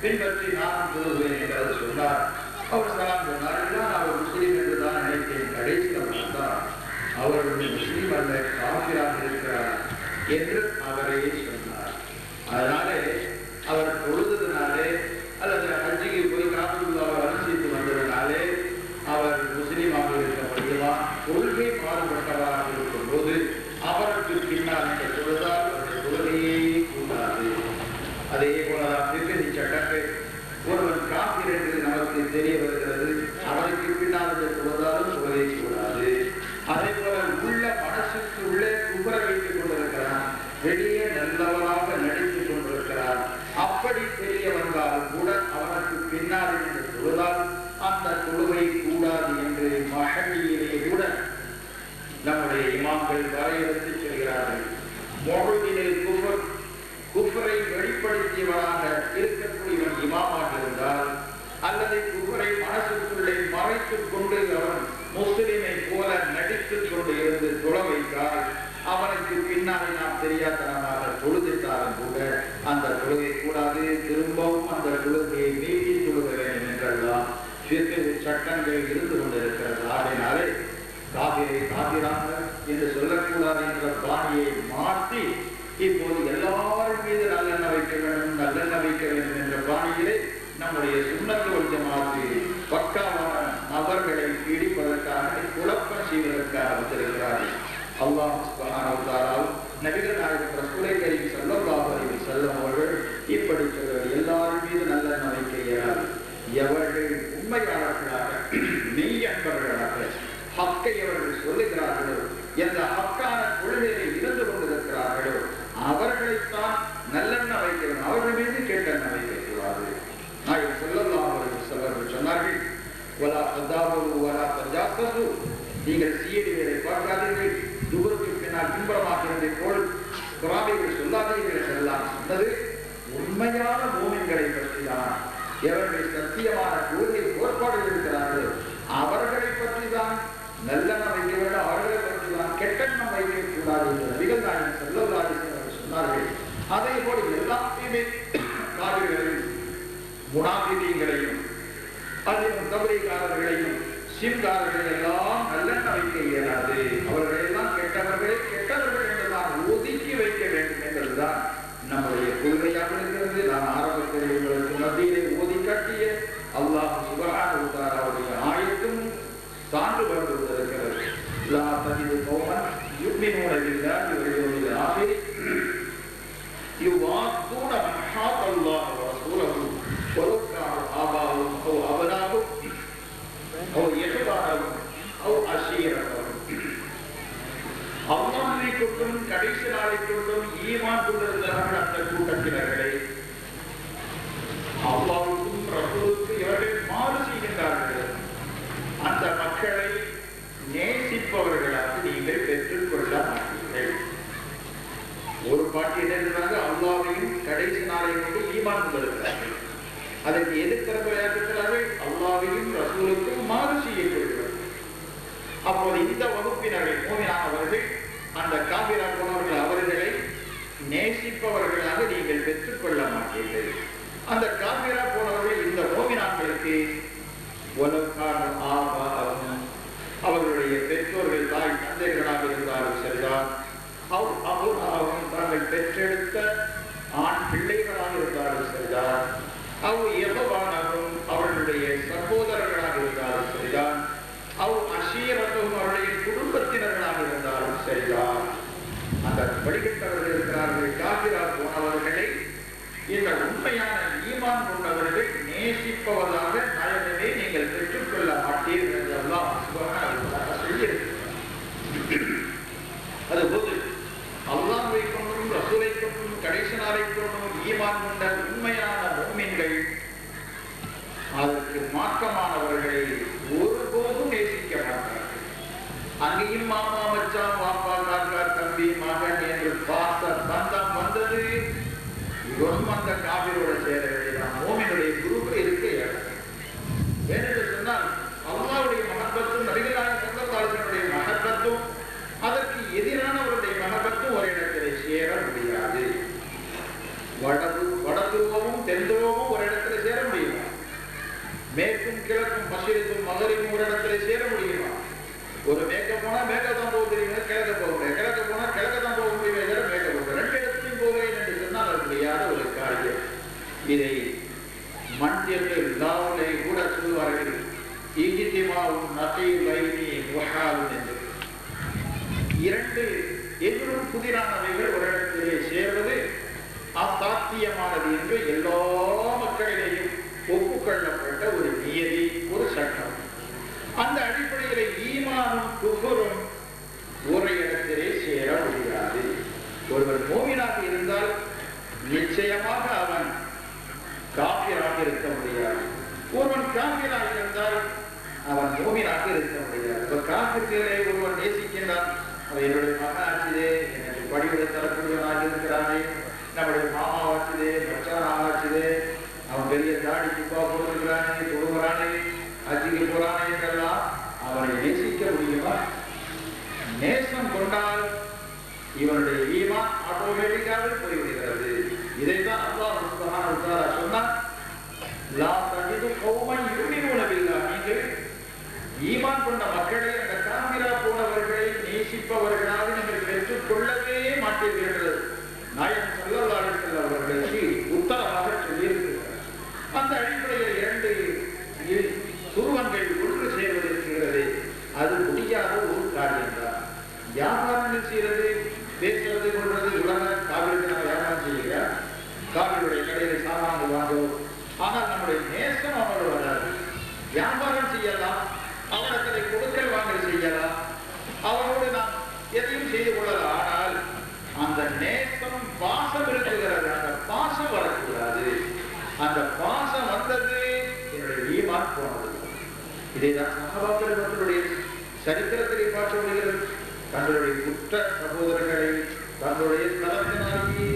பின்பற்றி நானும் சொல்லுவேன் என்று சொன்னார். அவர் சொன்னார், அவர் முஸ்லீம் என்று தான் நினைத்தேன். கடைசியில் வந்தார், அவர் முஸ்லீம் அல்ல, காபிராக இருக்கிறார் என்று அவரே சொன்னார். அதனாலே அவர் தொழுதுனாலே அல்லது ஹஜ்ஜிக்கு போய் காபத்துல்லாவை அனுசரித்து வந்ததுனாலே அவர் முஸ்லீமாக இருக்க முடியுமா? கொள்கை மாறுபட்டவராக இருக்கும் போது அவருக்கு பின்னால் இந்த தொழுதால் அவருடைய கொள்கையே கூடாது. அதே போலதான் திருப்பதி சட்டங்கள் ஒருவன் காப்பீர் என்று நமக்கு தெரிய வருகிறது, அவருக்கு பின்னால் இந்த தொழுதாலும் கொள்கை கூடாது. அதே போல உள்ள மனசுக்கு உள்ளே குபர வைத்துக் கொண்டிருக்கிறான், வெளியே நல்லவராக நடித்துக் கொண்டிருக்கிறார். அப்படி தெரிய வந்தாலும் கூட அவனுக்கு பின்னால் என்று சொல்வதால் அந்த தொழுகை கூடாது என்று மஹல்லியிலே கூட நம்முடைய இமாம்கள் வரையறுத்து சொல்கிறார்கள். மொழியிலே குஃபரை வெளிப்படுத்தியவராக இருக்கக்கூடியவன் இமாமாக இருந்தால் அல்லது குஃபரை மனசுக்குள்ளே மறைத்துக் கொண்டு அவன் முஸ்லிமை போல நடித்துக் கொண்டு இருந்து தொழ வைத்தால் அவனுக்கு பின்னாலே நாம் தெரியாதனமாக தொழுதிட்டாலும் கூட அந்த தொழுகை கூடாது. திரும்பவும் அந்த தொழுகையை நீட்டி தொழுக வேண்டும் என்றெல்லாம் சட்டங்கள் இருந்து கொண்டிருக்கிறது. ஆகையினாலே காவிரை காவிராக என்று சொல்லக்கூடாது என்ற பாணியை மாற்றி இப்போது எல்லாரும் மீது நல்லெண்ண வைக்க வேண்டும், நல்லெண்ண வைக்க வேண்டும் என்ற பாணியிலே நம்முடைய சுன்னத்துல் ஜமாஅத் பக்காவான நபர்களை பிடிப்பதற்காக குழப்பம் செய்வதற்காக வந்திருக்கிறார்கள். அல்லாஹ் சுப்ஹானஹு வ தஆலா நபிகள் நாயகம் ரசூலை கரீம் ஸல்லல்லாஹு அலைஹி வஸல்லம் அவர்கள் இப்படி சொல்றார், எல்லாரும் மீது நல்லெண்ண வைக்க இயலாது. எவர்கள் உண்மையாளர்களாக மெய்யன்பர்களாக ஹக்கை அவர்கள் சொல்லுகிறார்களோ, எந்த ஹக்கான கொள்கையை இருந்து கொண்டிருக்கிறார்களோ அவர்களைத்தான் நல்லெண்ண வைக்க வேண்டும், அவர்கள் மீது கேட்டெண்ண வைக்கக்கூடாது. நாயகம் ஸல்லல்லாஹு அலைஹி வஸல்லம் சொன்னார்கள், வலா ததாபரு வலா தஜாஸஸு, நீங்கள் சீடிகளை பார்க்காதீர்கள், துபருக்கு பின்னால் பின்பறமாக இருந்த போல் குரானில் சொல்லாதீர்கள் எல்லாம் சொன்னது உண்மையான மூமின்களை பற்றிதான். எவர்கள் சத்தியமான கொள்கை கோட்பாடுகள் இருக்கிறார்களோ அவர்களை பற்றி தான் நல்லெண்ணம் வைக்க வேண்டும், அவர்களை பற்றி தான் கெட்டெண்ணம் வைக்கக்கூடாது என்று நபிகள் நாயகம் ஸல்லல்லாஹு அலைஹி வஸல்லம் சொன்னார்கள். அதே போல எல்லாத்தையுமே காவிர்களையும் முனாஃபிகீன்களையும் அதிலும் தபரீகாரர்களையும் சிம்காரர்களை எல்லாம் நல்லெண்ண வைக்க இயலாது. அவர்களை எல்லாம் கெட்டவர்கள் என்றுதான் ஒதுக்கி வைக்க வேண்டும் என்பதுதான் நம்முடைய கொள்கையாக இருக்கிறது. நான் ஆரம்பத்தில் உங்களுக்கு மத்தியிலே ஓதி காட்டிய அல்லாஹ் சுப்ஹானஹு வ தஆலாவுடைய ஆயத்தும் சான்று படுத்துவதற்கிறது. லா தஜிது கௌமன் யுமினூன பில்லாஹி வல் அல்லாஹ்வை கொண்டும் கடைசி நாளை கொண்டும் ஈமான் கொண்டிருந்தார்கள் அந்த கூட்டத்தினர்களை அல்லாஹ்வுக்கும் ரசூலுக்கும் இவர்கள் மாறு செய்கின்றார்கள். அந்த மக்களை நேசிப்பவர்களாக நீங்கள் பெற்றுக் கொள்ள மாட்டீர்கள். ஒரு பாட்டு என்ன அல்லாஹ்வையும் கடைசி நாளை கொண்டு ஈமான் கொண்டிருக்கிறார்கள். அதற்கு எதிர்த்தரவையாக இருக்கிறார்கள் அல்லாஹ்வையும் ரசூலுக்கும் மாறு செய்யப்படுகிறார்கள். அப்போது இந்த வகுப்பினர்கள் மூமினானவர்கள் அந்த காபிரா போனவர்கள் அவர்களை நேசிப்பவர்களாக நீங்கள் பெற்றுக் கொள்ள மாட்டீர்கள். அந்த காபிரா போனவர்கள் இந்த மூமினாக்களுக்கு அவர்களுடைய பெற்றோர்கள் தாய் தந்தைகளாக இருந்தாலும் சரிதான், தாங்கள் பெற்றெடுத்த ஆண் பிள்ளைகளாக இருந்தாலும் சரிதான், அவர்களுடைய சகோதரர்களாக இருந்தாலும் சரிதான், அவருடைய குடும்பத்தினர்களாக இருந்தாலும் சரிதான், அந்த வழிகட்டவர்கள் இருக்கிறார்கள். காபிரா போனவர்களை இந்த உண்மையான ஈமான் கொண்டவர்கள் நேசிப்பவதாக நலனவே நீங்கள் பெற்றுக்கொள்ள மாட்டீர்கள் என்றெல்லாம் சொல்லியிருக்கிறார். அதுபோது அல்லாஹ்வை கொண்டும் ரசூலை கொண்டும் கடைசி நாளை கொண்டும் ஈமான் கொண்ட உண்மையான முஃமின்கள் அதற்கு மாற்றமானவர்களை ஒருபோதும் நேசிக்க மாட்டார்கள். அங்கேயும் மாமா மச்சான் பாப்பா காக்கா தம்பி மகன் என்று பார்த்த பந்தம் வந்தது. இவரும் அந்த காபிரோட சேர வேண்டியதான். மூமினுடைய குரூப் இருக்க ஏனென்று சொன்னால் அல்லாஹ்வுடைய மஹப்பத்தும் நபிகளாரின் ஸல்லல்லாஹு மஹப்பத்தும் அதற்கு எதிரானவருடைய மஹப்பத்தும் ஒரு இடத்திலே சேர முடியாது. வடதுருவமும் தென்துருவமும் ஒரு இடத்துல சேர முடியுமா? மேற்கும் கிழக்கும் மஸ்ரிக்கும் மகரிபும் ஒரு இடத்துல சேர முடியுமா? ஒரு மேற்க போனா மேற்க தான் போக தெரியுங்க, கிழக்க போக முடியாது. கிழக்க போனா கிழக்க தான் போக முடியுமே தவிர மேற்க போக ரெண்டு இடத்துலையும் போகிறேன் என்று சொன்னால் அது முடியாத ஒரு காரியம். இதை மண்டியத்தில் லாவிலே கூட சொல்வார்கள், ஈஜித்திமாவும் நகை வைனி முஹாலும் என்று. இரண்டு எதிரும் புதிரானவைகள் ஒரு இடத்திலே சேர்வது அசாத்தியமானது என்று எல்லா மக்களிலேயும் ஒப்புக்கொள்ளப்பட்ட ஒரு நியதி, ஒரு சட்டம். அந்த அடிப்படையில் ஈமானும் குஃபரும் ஒரு இடத்திலே சேர முடியாது. ஒருவர் மூமினாக இருந்தால் நிச்சயமாக அவன் காபிராக இருக்க முடியாது. ஒருவன் காபிராக இருந்தால் அவன் மூமினாக இருக்க முடியாது. இப்ப காபிர்களை ஒருவன் நேசிக்கின்றான், அவன் என்னுடைய மகனாச்சுதே, எனக்கு படிவிட தரக்கூடியவனாக இருக்கிறானே, நம்முடைய மாமா ஆச்சுதே, மச்சான் ஆச்சுதே, அவன் பெரிய தாடி துப்பா போட்டுக்கிறானே, கொடுக்குறானே, அச்சிக்கு போறானே என்றெல்லாம் அவனை நேசிக்க முடியுமா? நேசம் கொண்டால் இவனுடைய ஈமான் ஆட்டோமேட்டிக்காக போய்விடுகிறது. இதைத்தான் அல்லாஹ் சுப்ஹானஹு வ தஆலா சொன்னார், லா தஜிது கௌமன் யுமினூன பில்லாஹ். நீங்கள் ஈமான் கொண்ட மக்களை அந்த காபிரா போனவர்களை நேசிப்பவர்களாக நீங்கள் பெற்றுக் கொள்ளவே மாட்டீர்கள். நாயகம் ஸல்லல்லாஹு அலைஹி வஸல்லம் அவர்களுக்கு உத்தரவாக சொல்லியிருக்கிறார். அந்த அடிப்படையில் இரண்டு துருவங்கள் ஒன்று சேர்வதற்கிறது அது முடியாத ஒரு காரியம்தான். வியாபாரங்கள் செய்யறது, பேசுறது, கொள்றது, உலக காவிரிக்கு நம்ம வியாபாரம் செய்யுங்க, காவிரியுடைய கடையில் சாமான்கள் வாங்குவோம். ஆனால் நம்முடைய நேசம் அவனோடு வராது. வியாபாரம் செய்யலாம், அவனத்தை கொடுக்கல் வாங்கல் செய்யலாம், அவனோடு நாம் எதையும் செய்து கொள்ளலாம். ஆனால் அந்த நேசம் பாசம் இருக்குகிறது, அந்த பாசம் வரக்கூடாது. அந்த பாசம் வந்தது என்னுடைய ஈமான் போனது. இதைதான் சஹாபாக்கள் மக்களுடைய சரித்திரத்திலே பார்க்க முடிகிறது. தங்களுடைய குற்ற சகோதரர்களை தங்களுடைய தரத்தினாலேயே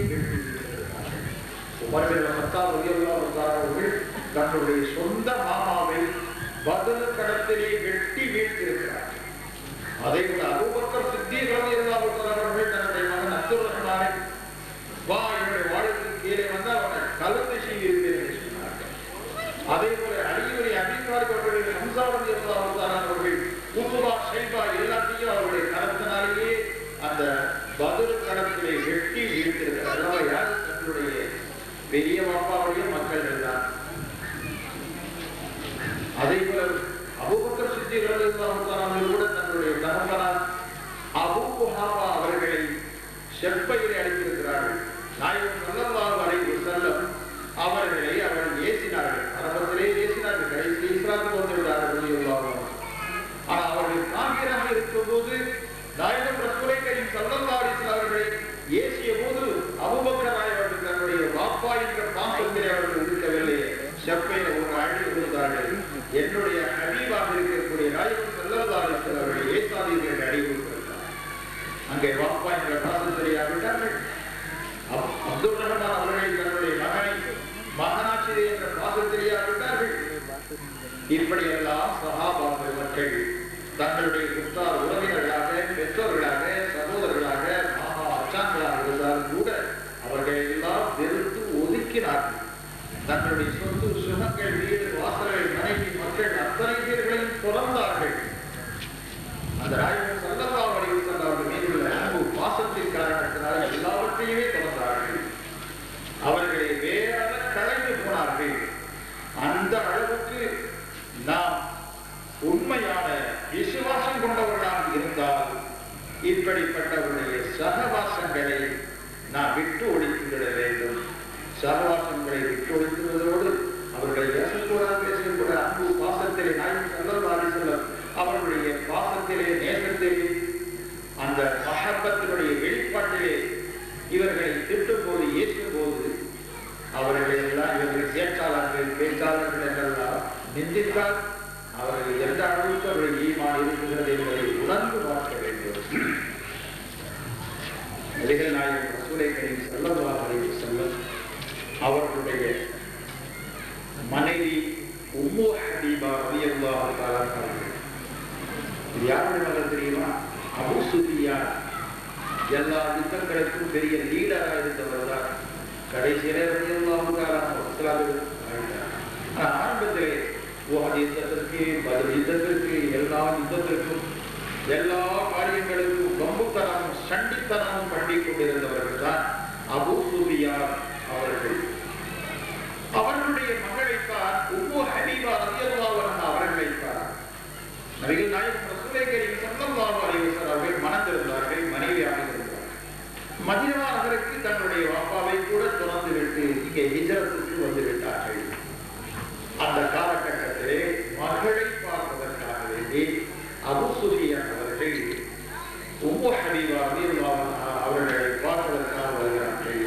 அவர்கள் தங்களுடைய சொந்த மாமாவை பத்ர் களத்திலே வெட்டி வீழ்த்திருக்கிறார். அதை விட அபூபக்கர் சித்தீக் ரலியல்லாஹு அவர்கள் தன்னுடைய மகன் அப்துல் ரஹ்மானை வா என்னுடைய வாழ்க்கைக்கு கீழே வந்து அவனை கலந்து செய்திருக்கிறேன் என்று சொன்னார்கள். அதே போல அலியுடைய அபிப்ராயம் அவர்கள் ஹம்ஸா ரலியல்லாஹு அவர்கள் உத்பா ஷைபா எல்லாத்தையும் அவருடைய கரத்தினாலேயே அந்த பத்ர் களத்திலே வெட்டி வீழ்த்திருக்கிறார். யார்? தங்களுடைய பெரிய பாப்பாவுடைய மக்கள் தான். அதே போல அபூபக்கர் சித்தீக் ரலியல்லாஹு அவர்கள் கூட தன்னுடைய தகப்பனார் அபூ குஹாஃபா அவர்களை செப்பையிலே அழைத்திருக்கிறார்கள். நாயகம் ஸல்லல்லாஹு அலைஹி வஸல்லம் அவர்களை அவர்கள் ஏசினார்கள், ஆரம்பத்திலே ஏசினார்கள், கடைசி இஸ்லாத்துக்கு வந்துவிட்டார்கள். ஆனால் அவர்கள் காபிராக இருக்கும்போது நாயகம் ரசூலை கரீம் வாப்பா என்ற பாசம் தெரியாவிட்டார்கள். அப்துல் ரஹ்மான் அவர்களை தன்னுடைய மகனாட்சியை என்ற பாசம் தெரியாவிட்டார்கள். இப்படியெல்லாம் சஹாபாக்கள் மக்கள் தங்களுடைய உற்றார் உறவினர்களாக, பெற்றோர்களாக, சகோதரர்களாக, மாமா அச்சான்களாக இருந்தாலும் கூட அவர்கள் எல்லாம் வெறுத்து ஒதுக்கினார்கள். தங்களுடைய சொத்து சுகங்கள், வீடு வாசல்கள், மனைவி மக்கள் அத்தனை பேர்களையும் துறந்தார்கள். அந்த நாயகர் ஸல்லல்லாஹு அலைஹி வஸல்லம் அவர்கள் மீதுள்ள அன்பு பாசத்தின் காரணத்தினால் எல்லாவற்றையுமே துறந்தார்கள். அவர்களை வேறாக கலைந்து போனார்கள். அந்த அளவுக்கு நாம் உண்மையான விசுவாசம் கொண்டவர்களாக இருந்தால் இப்படிப்பட்டவருடைய சகவாசங்களை நாம் விட்டு ஒழித்துவிட வேண்டும். சகவாசங்களை விட்டு ஒழித்துவதோடு அவர்களை பேசக்கூடாது, பேசக்கூட அன்பு பாசத்திலே நாயகம் ஸல்லல்லாஹு அலைஹி வஸல்லம் அவர்களுடைய பாசத்திலே, நேசத்திலே, அந்த மஹப்பத்தினுடைய வெளிப்பாட்டிலே இவர்களை திட்டும் போது, ஏற்றும் போது அவர்களை எல்லாம் இவர்கள் பேச்சாளர்கள் என்றெல்லாம் நிந்தித்தால் அவர்கள் எந்த அளவுக்கு அவர்கள் ஈமான் இருக்கிறது என்பதை உணர்ந்து பார்க்க வேண்டும். நபிகள் நாயகம் ரசூலை கரீம் ஸல்லல்லாஹு அலைஹி வஸல்லம் அவர்களுடைய மனைவி உம்மு ஹபீபா ரலியல்லாஹு தஆலா அன்ஹா, இது யாருடைய மகள் தெரியுமா? அபூ சுஃபியான். எல்லா யுத்தங்களுக்கும் பெரிய லீடராக இருந்தவர் தான். கடைசியிலே ரலியல்லாஹு தஆலா ஆரம்பத்திலே உஹது யுத்தத்திற்கு, பத்ர் யுத்தத்திற்கு, எல்லா யுத்தத்திற்கும், எல்லா காரியங்களுக்கும் வம்புத்தனமும் சண்டித்தனமும் பண்ணி கொண்டிருந்தவர்கள் தான் அபூ சுஃபியான் அவர்கள். அவர்களுடைய மகளைத்தான் உம்மு ஹபீபா ரலியல்லாஹு அன்ஹா அவர்களைத்தான் நபிகள் நாயகம் ரசூலை கரீம் ஸல்லல்லாஹு அலைஹி வஸல்லம் அவர்கள் மணந்திருந்தார்கள், மனைவியாக இருந்தார்கள். மதீனா நகருக்கு தன்னுடைய வாப்பாவை கூட துறந்து விட்டு இங்கே ஹிஜ்ரத்துக்கு வந்து விட்டார்கள். அந்த காலகட்டத்திலே மகளை பார்ப்பதற்காக வேண்டி அபூ சுஃபியான் அவர்கள் உம்மு ஹபீபா ரலியல்லாஹு அன்ஹா அவர்களை பார்ப்பதற்காக வருகிறார்கள்.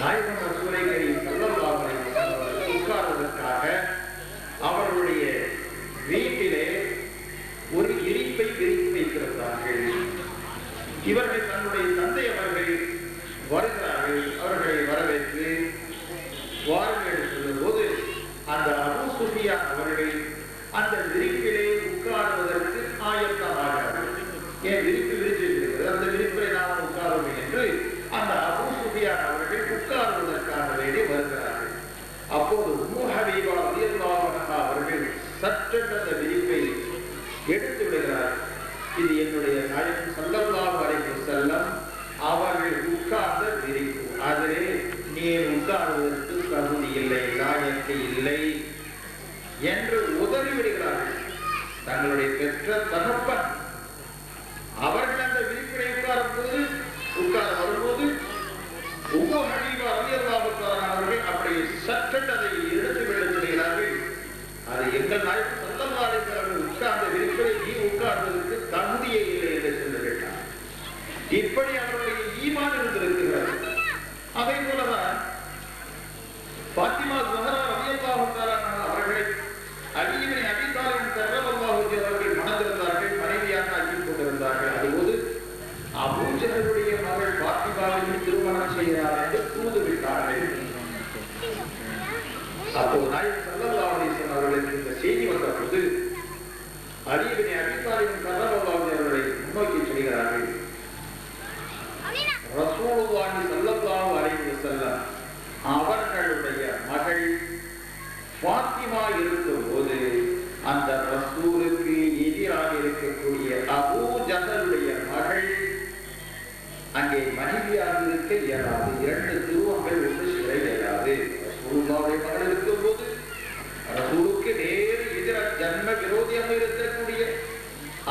நாயகம் ரசூலை கரீம் ஸல்லல்லாஹு அலைஹி வஸல்லம் அவர்கள் உட்கார்வதற்காக அவர்களுடைய வீட்டிலே ஒரு இருப்பை விரித்து வைத்திருந்தார்கள். இவர்கள் தன்னுடைய தந்தை அவர்கள் வருகிறார்கள். அவர்களை வரவேற்று வாருங்கள் சொல்லும் போது அந்த அபூ சுஃபியான் அவர்கள் அந்த விரிப்பிலே உட்கார்வதற்கு ஆயத்தமாகிறார்கள். ஏன் விரிப்பு விரிச்சிருக்கிறது, அந்த விரிப்பை நாம் உட்காருவோம் என்று அந்த அபூ சுஃபியான் அவர்கள் உட்கார்வதற்காக வேண்டி வருகிறார்கள். அப்போது உம்மு ஹபீபா ரலியல்லாஹு அன்ஹா அவர்கள் சற்றென்று அந்த விரிப்பை எடுத்து விடுகிறார். இது என்னுடைய நாயகம் ஸல்லல்லாஹு அலைஹி வஸல்லம் அவர்கள் உட்கார்ந்த விரிப்பு, அதிலே நீ உட்கார்வதற்கு தகுதி இல்லை, லாயக்கு இல்லை என்று உதறி விடுகிறார்கள். தங்களுடைய பெற்ற தகப்பன் அவர்கள் அந்த விரிப்பினை உட்கார வரும்போது உம்மு ஹபீபா ரலியல்லாஹு தஆலா அவர்கள் அப்படி சற்றென்று அதை எடுத்து விட சொல்கிறார்கள். அது எங்கள் நாயகம் ஸல்லல்லாஹு அலைஹி வஸல்லம் உட்கார்ந்த விரிப்பினை நீ உட்கார்வதற்கு தகுதியே இல்லை என்று சொல்லுகிறார். இப்படி அவருடைய ஈமான் இருந்திருக்கிறது. அதே போலதான் ஃபாத்திமா ஸஹ்ரா ரலியல்லாஹு தஆலா அவர்களை அலி இப்னு அபீ தாலிப் ரலியல்லாஹு அன்ஹு அவர்கள் மணந்திருந்தார்கள், மனைவியாக ஆக்கிக் கொண்டிருந்தார்கள். அதுபோது அபூ ஜஹலுடைய மகள் ஃபாத்திமாவை திருமணம் செய்கிறார் என்று தூது விட்டார்கள். அப்போது நாயகம் ஸல்லல்லாஹு அலைஹி வஸல்லம் அவர்களுக்கு இந்த செய்தி வந்த போது அலி இப்னு அபீ தாலிப் ரலியல்லாஹு அன்ஹு அவர்களை முன்னோக்கி சொல்கிறார்கள், ரசூலுல்லாஹி ஸல்லல்லாஹு அலைஹி வஸல்லம் அவர்களுடைய மகள் ஃபாத்திமா இருக்கும்போது அந்த ரசூலுக்கு எதிராக இருக்கக்கூடிய அபூ ஜஹலுடைய மகள் அங்கே மனைவியாக இருக்க இயலாது. இரண்டு துருவங்கள் ஒன்று சேர இயலாது. ரசூலுல்லாஹுடைய மகள் இருக்கும்போது ரசூலுக்கு நேர் எதிராக ஜன்ம விரோதியாக இருக்கக்கூடிய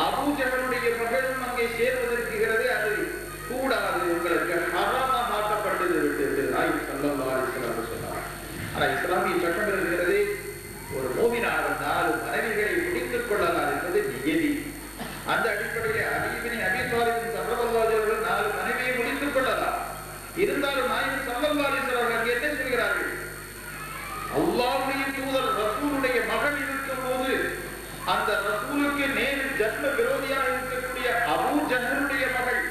அபூ ஜஹலுடைய மகளும் அங்கே சேர்வதற்கிறது. அது கூடாது, உங்களுக்கு ஹராமாக மாற்றப்பட்டது விட்டு நாயகம் ஸல்லல்லாஹு அலைஹி வஸல்லம் சொன்னார். ஆனால் இஸ்லாமிய சட்டம் இருக்கிறது, ஒரு மூமினாக 4 மனைவிகளை முடித்துக் கொள்ளலாம் என்பது நியதி. அந்த அடிப்படையில் அலி இப்னு அபீ தாலிப் ரலியல்லாஹு அன்ஹு 4 மனைவியை முடித்துக் கொள்ளலாம். இருந்தாலும் நாயகம் ஸல்லல்லாஹு அலைஹி வஸல்லம் அங்கே என்ன சொல்கிறார்கள், அல்லாஹ்வுடைய தூதர் ரசூலுடைய மகள் இருக்கும்போது அந்த ரசூலுக்கு நேரில் ஜன்ம விரோதியாக இருக்கக்கூடிய அபூ ஜஹலுடைய மகள்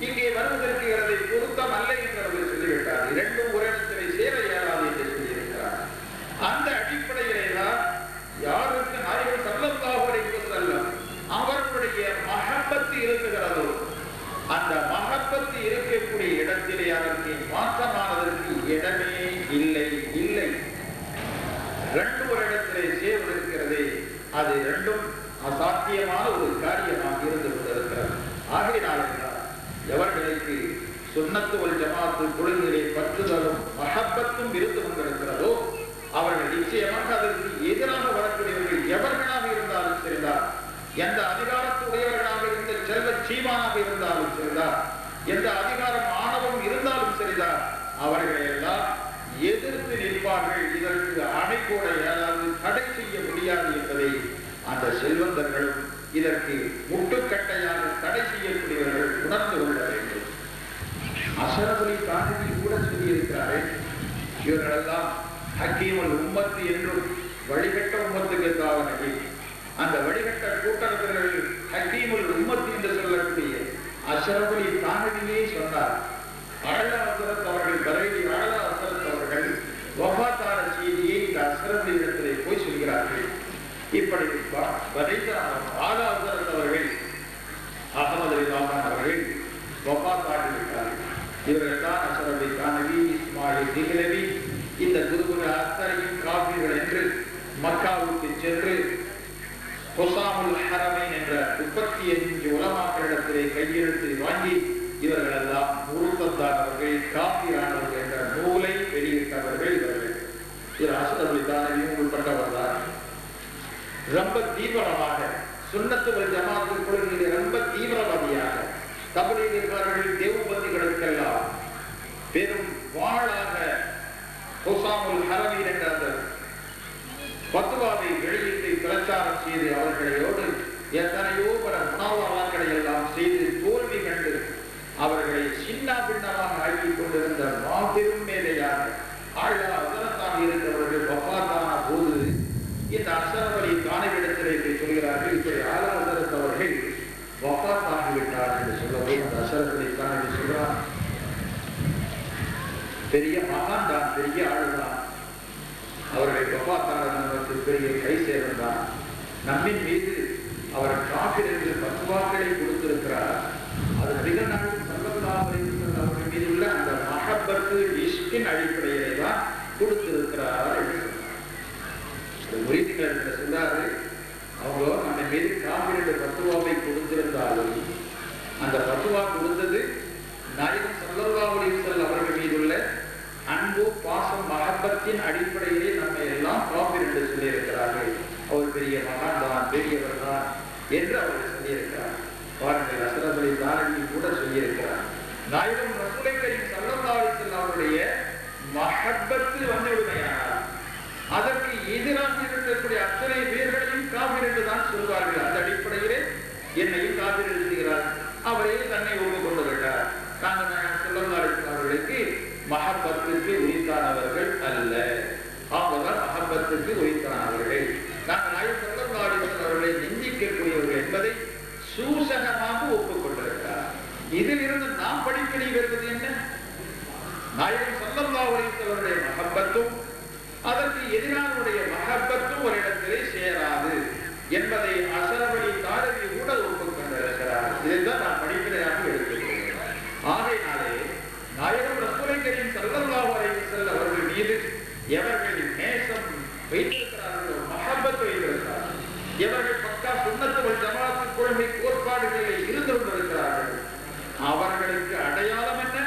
இங்கே இங்கே வருவதற்கு எனது பொருத்தம் அல்ல என்று அவர்கள் சொல்லிவிட்டார். இரண்டும் ஒரு இடத்திலே சேர இயலாது என்று சொல்லியிருக்கிறார். அந்த அடிப்படையிலே தான் யாருக்கு நாயகம் ஸல்லல்லாஹு அலைஹி வஸல்லம் அவர்களுடைய மஹப்பத்து இருக்குகிறதோ அந்த மஹப்பத்து இருக்கக்கூடிய இடத்திலே அதற்கு மாற்றமானதற்கு இடமே இல்லை. ரெண்டு ஒரு இடத்திலே சேர்ந்திருக்கிறது. அது ரெண்டும் அசாத்தியமான ஒரு காரியமாக இருந்து கொண்டிருக்கிறது. ஆகையினால் எவர்களுக்கு சுன்னத்து வல் ஜமாத்து கொள்கையிலே பற்றுதலும் மஹப்பத்தும் இருந்து கொண்டிருக்கிறதோ அவர்கள் நிச்சயமாக அதற்கு எதிராக வரக்கூடியவர்கள் எவர்களாக இருந்தாலும் சரிதான், எந்த அதிகாரத்துடையவர்களாக இருந்த செல்வ சீமானாக இருந்தாலும் சரிதான், எந்த அதிகாரம் ஆணவம் இருந்தாலும் சரிதான், அவர்களை எல்லாம் எதிர்த்து நிற்பார்கள். இதற்கு அணைக்கூட ஏதாவது தடை செய்ய முடியாது என்பதை அந்த செல்வந்தர்களும் இதற்கு முட்டுக்கட்டையாக தடை செய்யக்கூடியவர்கள் உணர்ந்து கொள்ள வேண்டும். அஷ்ரஃப் அலி தானவி கூட சொல்லியிருக்கிறார்கள், இவர்களெல்லாம் ஹக்கீமுல் உம்மத்து என்றும் வழிகட்ட உம்மத்துக்கு தாவனகி. அந்த வழிகட்ட கூட்டங்கள் ஹக்கீமுல் உம்மத்து என்று சொல்லக்கூடிய அஷ்ரஃப் அலி தானவியே சொன்னார். ஆலா ஹஸரத் அவர்கள் பரேலி ஆலா ஹஸரத் அவர்கள் வஃபாத்தான செய்தியை இந்த அஷ்ரஃப் அலி இடத்திலே போய் சொல்கிறார்கள். இப்படி ஆலா ஹஸரத் அவர்கள் அஹமது அலி தாமன் அவர்கள் வஃபாத்தாகிவிட்டார்கள். இவர்கள் தான் அஷ்ரஃப் அலி தானவி, இஸ்மாயில் திஹ்லவி, இந்த குருகுல அத்தனையும் காபீர்கள் என்று மக்காவுக்கு சென்று ஹுசாமுல் ஹரமைன் என்ற 35 உலமாக்களிடத்திலே கையெழுத்து வாங்கி இவர்கள் எல்லாம் முருத்தத்தானவர்கள், காபீரானவர்கள் என்ற நூலை வெளியிட்டவர்கள் இவர்கள். இது அஷ்ரஃப் அலி தானவியும் உட்பட்டவர் தான். ரொம்ப தீவிரமாக சுன்னத்து வல் ஜமாத்து கொள்கையிலே ரொம்ப தீவிரவாதியாக தப்லீகியர்கள் தேவபந்திகளுக்கெல்லாம் பெரும் வாளாக ஹுசாமுல் ஹரமீன் என்ற அந்த பத்வாவை வெளியிட்டு பிரச்சாரம் செய்து அவர்களோடு எத்தனையோ பல முனாவராக்களை எல்லாம் செய்து தோல்வி கண்டு அவர்களை சின்ன பின்னமாக ஆக்கிக் கொண்டிருந்த மாபெரும் மேதையாக ஆழ்லா அதனத்தாக இருக்கிறவர்கள் வஃபாத்தான போது இந்த அஷ்ரஃப் அலி தானவிடத்திலே சொல்கிறார்கள், இப்படி ஆலா ஹஸரத் அவர்கள் வஃபாத்தாகிவிட்டார் என்று சொல்லவும் அந்த அஷ்ரஃப் அலி தானவி சொல்றார், பெரிய மகான் தான், பெரிய ஆளுதான், அவர்களை வஃபாத்தானதற்கு பெரிய கை சேர்ந்தான், நம்மின் மீது அவர் காஃபிர் என்று பத்வாக்களை கொடுத்திருக்கிறார். அது நபிகள் ஸல்லல்லாஹு அலைஹி வஸல்லம் அவர்கள் மீது உள்ள அந்த மஹப்பத்து இஷ்கின் அடிப்படையிலே தான் கொடுத்திருக்கிறார் என்று சொன்னார். முரீதுகள் சொன்னாரு, அவங்க நம்ம மீது காஃபிர் என்ற பத்வாவை கொடுத்திருந்தாலும் அந்த பத்வா கொடுத்தது நாயகம் ஸல்லல்லாஹு அலைஹி வஸல்லம் அவர்கள் மீது உள்ள அன்பு பாசம் மஹப்பத்தின் அடிப்படையிலே நம்ம எல்லாம் காஃபிர் என்று சொல்லியிருக்கிறார்கள். அவர் பெரிய மகான் தான், பெரியவர் தான் என்று அவர்கள் சொல்லியிருக்கிறார். பாருங்கள், அஷ்ரஃப் அலி தானவி கூட சொல்லியிருக்கிறார். நாயகம் ரசூலை கரீம் ஸல்லல்லாஹு அலைஹி வஸல்லம் அவருடைய மஹப்பத்து வந்துவிடுமையானார் அதற்கு எதிராக இருக்கக்கூடிய அத்தனை பேர்களையும் காஃபிர் என்று தான் சொல்வார்கள். அந்த அடிப்படையிலே என்னையும் காஃபிர் எழுதுகிறார், அவரையே தன்னை ஒப்புக் கொண்டு விட்டார். நாங்கள் ஸல்லல்லாஹு அலைஹி வஸல்லம் அவர்களுக்கு மஹப்பத்துக்கு உரித்தானவர்கள் அல்ல, அவங்கதான் மஹப்பத்துக்கு உரித்தானவர்கள். நாங்கள் நாயகம் ஸல்லல்லாஹு அலைஹி வஸல்லம் அவர்களை நிந்திக்கக்கூடியவர்கள் என்பதை சூசகமாக ஒப்புக்கொண்டிருக்கிறார். இதில் இருந்து நாம் படிப்பினை பெறுவது என்ன? நாயகம் ஸல்லல்லாஹு அலைஹி வஸல்லம் அவருடைய மஹப்பத்தும் அதற்கு எதிரானுடைய மஹப்பத்தும் ஒரு இடத்திலே சேராது என்பதை அஷ்ரஃப் அலி தானவி கூட ஒப்புக்கொண்டிருக்கிறார். இதைத்தான் நாம் படிப்பினையாக எடுத்துக்கொள்கிறோம். ஆகையினாலே நாயகம் ரசூலை கரீம் ஸல்லல்லாஹு அலைஹி வஸல்லம் அவர்கள் மீது எவர்கள் நேசம் வைத்திருக்கிறார்களோ, மஹப்பத் வைத்திருக்கிறார்கள், எவர்கள் பக்கா சுன்னத்து வல் ஜமாத்து கொள்கை கோட்பாடுகளில் இருந்து கொண்டிருக்கிறார்கள், அவர்களுக்கு அடையாளம் என்ன?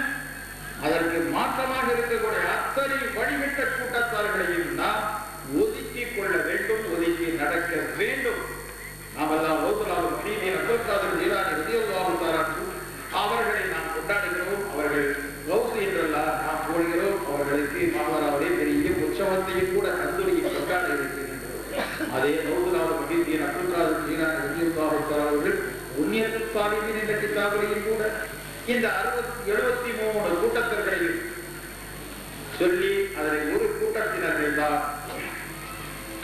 அதற்கு மாற்றமாக இருக்கக்கூடிய அத்தனை வழிவிட்ட கூட்டத்தார்களையும் நாம் ஒதுக்கிக் கொள்ள வேண்டும், ஒதுக்கி நடக்க வேண்டும். நாம் எல்லாம் அவர்களை நாம் கொண்டாடுகிறோம், அவர்கள் கௌசி என்றெல்லாம் நாம் போடுகிறோம், அவர்களுக்கு மாவராவதே பெரிய உற்சவத்தையும் கூட கந்தூரியை கொண்டாட இருக்கின்றோம். அதே நௌதுலாவது மகிழ்ச்சியின் அப்துல்லாஹ் ஜீலானி ரலியல்லாஹு அவர்கள் உன்னியத்து சாலிஹீன் என்ற கிதாபிலையும் கூட இந்த 73 கூட்டத்தர்களையும் சொல்லி அதில் ஒரு கூட்டத்தினர்கள் தான்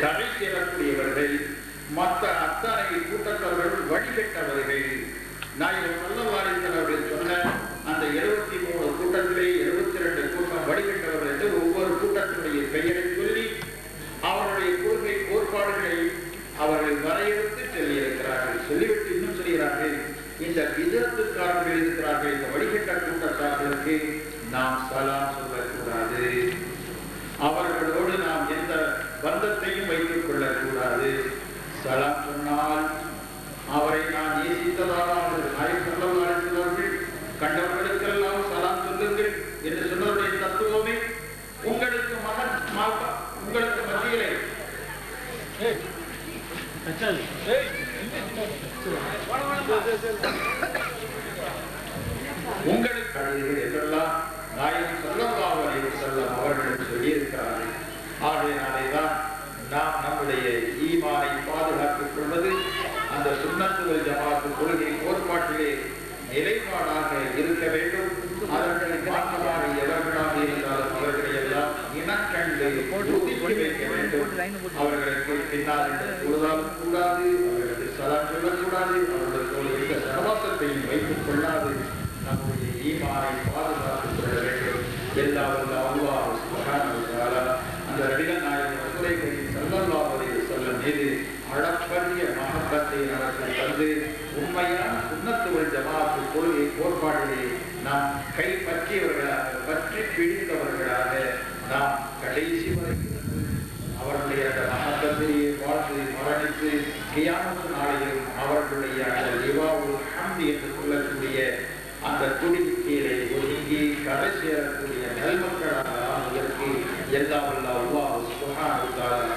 கடை சேரக்கூடியவர்கள், மற்ற அத்தனை கூட்டத்தவர்கள் வழிகட்டவர்கள். நாயகம் ஸல்லல்லாஹு அலைஹி வஸல்லம் சொன்ன அவர்களுக்கு நாம் சலாம் சொல்லக்கூடாது. அவர்களோடு நாம் எந்த பந்தத்தையும் வைத்துக் கொள்ளக்கூடாது. சலாம் சொன்னால் அவரை நான் நேசித்ததால் நாயகர்கள் கண்டவர்களுக்கெல்லாம் சலாம் சொல்லுங்கள் என்று சொன்னவருடைய தத்துவமே உங்களுக்கு உங்களுக்கு மத்தியிலே உங்களுக்கு என்றெல்லாம் நாயகம் ஸல்லல்லாஹு அலைஹி வஸல்லம் அவர்கள் சொல்லியிருக்கிறார்கள். ஆகையினாலேதான் நாம் நம்முடைய ஈமானை பாதுகாத்துக் கொள்வது அந்த சுன்னத் வல் ஜமாஅத் கொள்கை கோட்பாட்டிலே நிலைப்பாடாக இருக்க வேண்டும். அதற்கு மாற்றமாக எவர்களாக இருந்தாலும் அவர்களை எல்லாம் இனக்கண்டு உறுதிப்படி வைக்க வேண்டும். அவர்களுக்கு பின்னால் கூடுதலும் கூடாது, அவர்களுக்கு சலாம் சொல்லக்கூடாது, அவர்களுக்கு எந்த சகவாசத்தையும் வைத்துக் கொள்ளாது. நம்முடைய ஈமானை பாதுகாத்துக் கொள்ள வேண்டும். எல்லாவல்ல அல்லாஹ் சுப்ஹானஹு வ தஆலா அந்த நபிகள் நாயகம் ரசூலுல்லாஹி ஸல்லல்லாஹு அலைஹி வஸல்லம் மீது அளப்பரிய மஹப்பத்தை நமக்கு தந்து உண்மையான சுன்னத் வல் ஜமாஅத் கொள்கை கோட்பாடுகளை நாம் கைப்பற்றியவர்களாக பற்றி பிடித்தவர்களாக நாம் கடைசி வரை அவர்களுடைய அந்த மஹப்பத்தையே வாழ்ந்து மரணித்து கியாமத் நாளையும் அவர்களுடைய அந்த லிவாவுல் ஹம்த் என்று சொல்லக்கூடிய அந்த துடிக்கீரை ஒதுங்கி கரை சேரக்கூடிய நல்மக்களாக ஆவதற்கு எல்லா அல்லாஹ் சுப்ஹானஹு வ தஆலா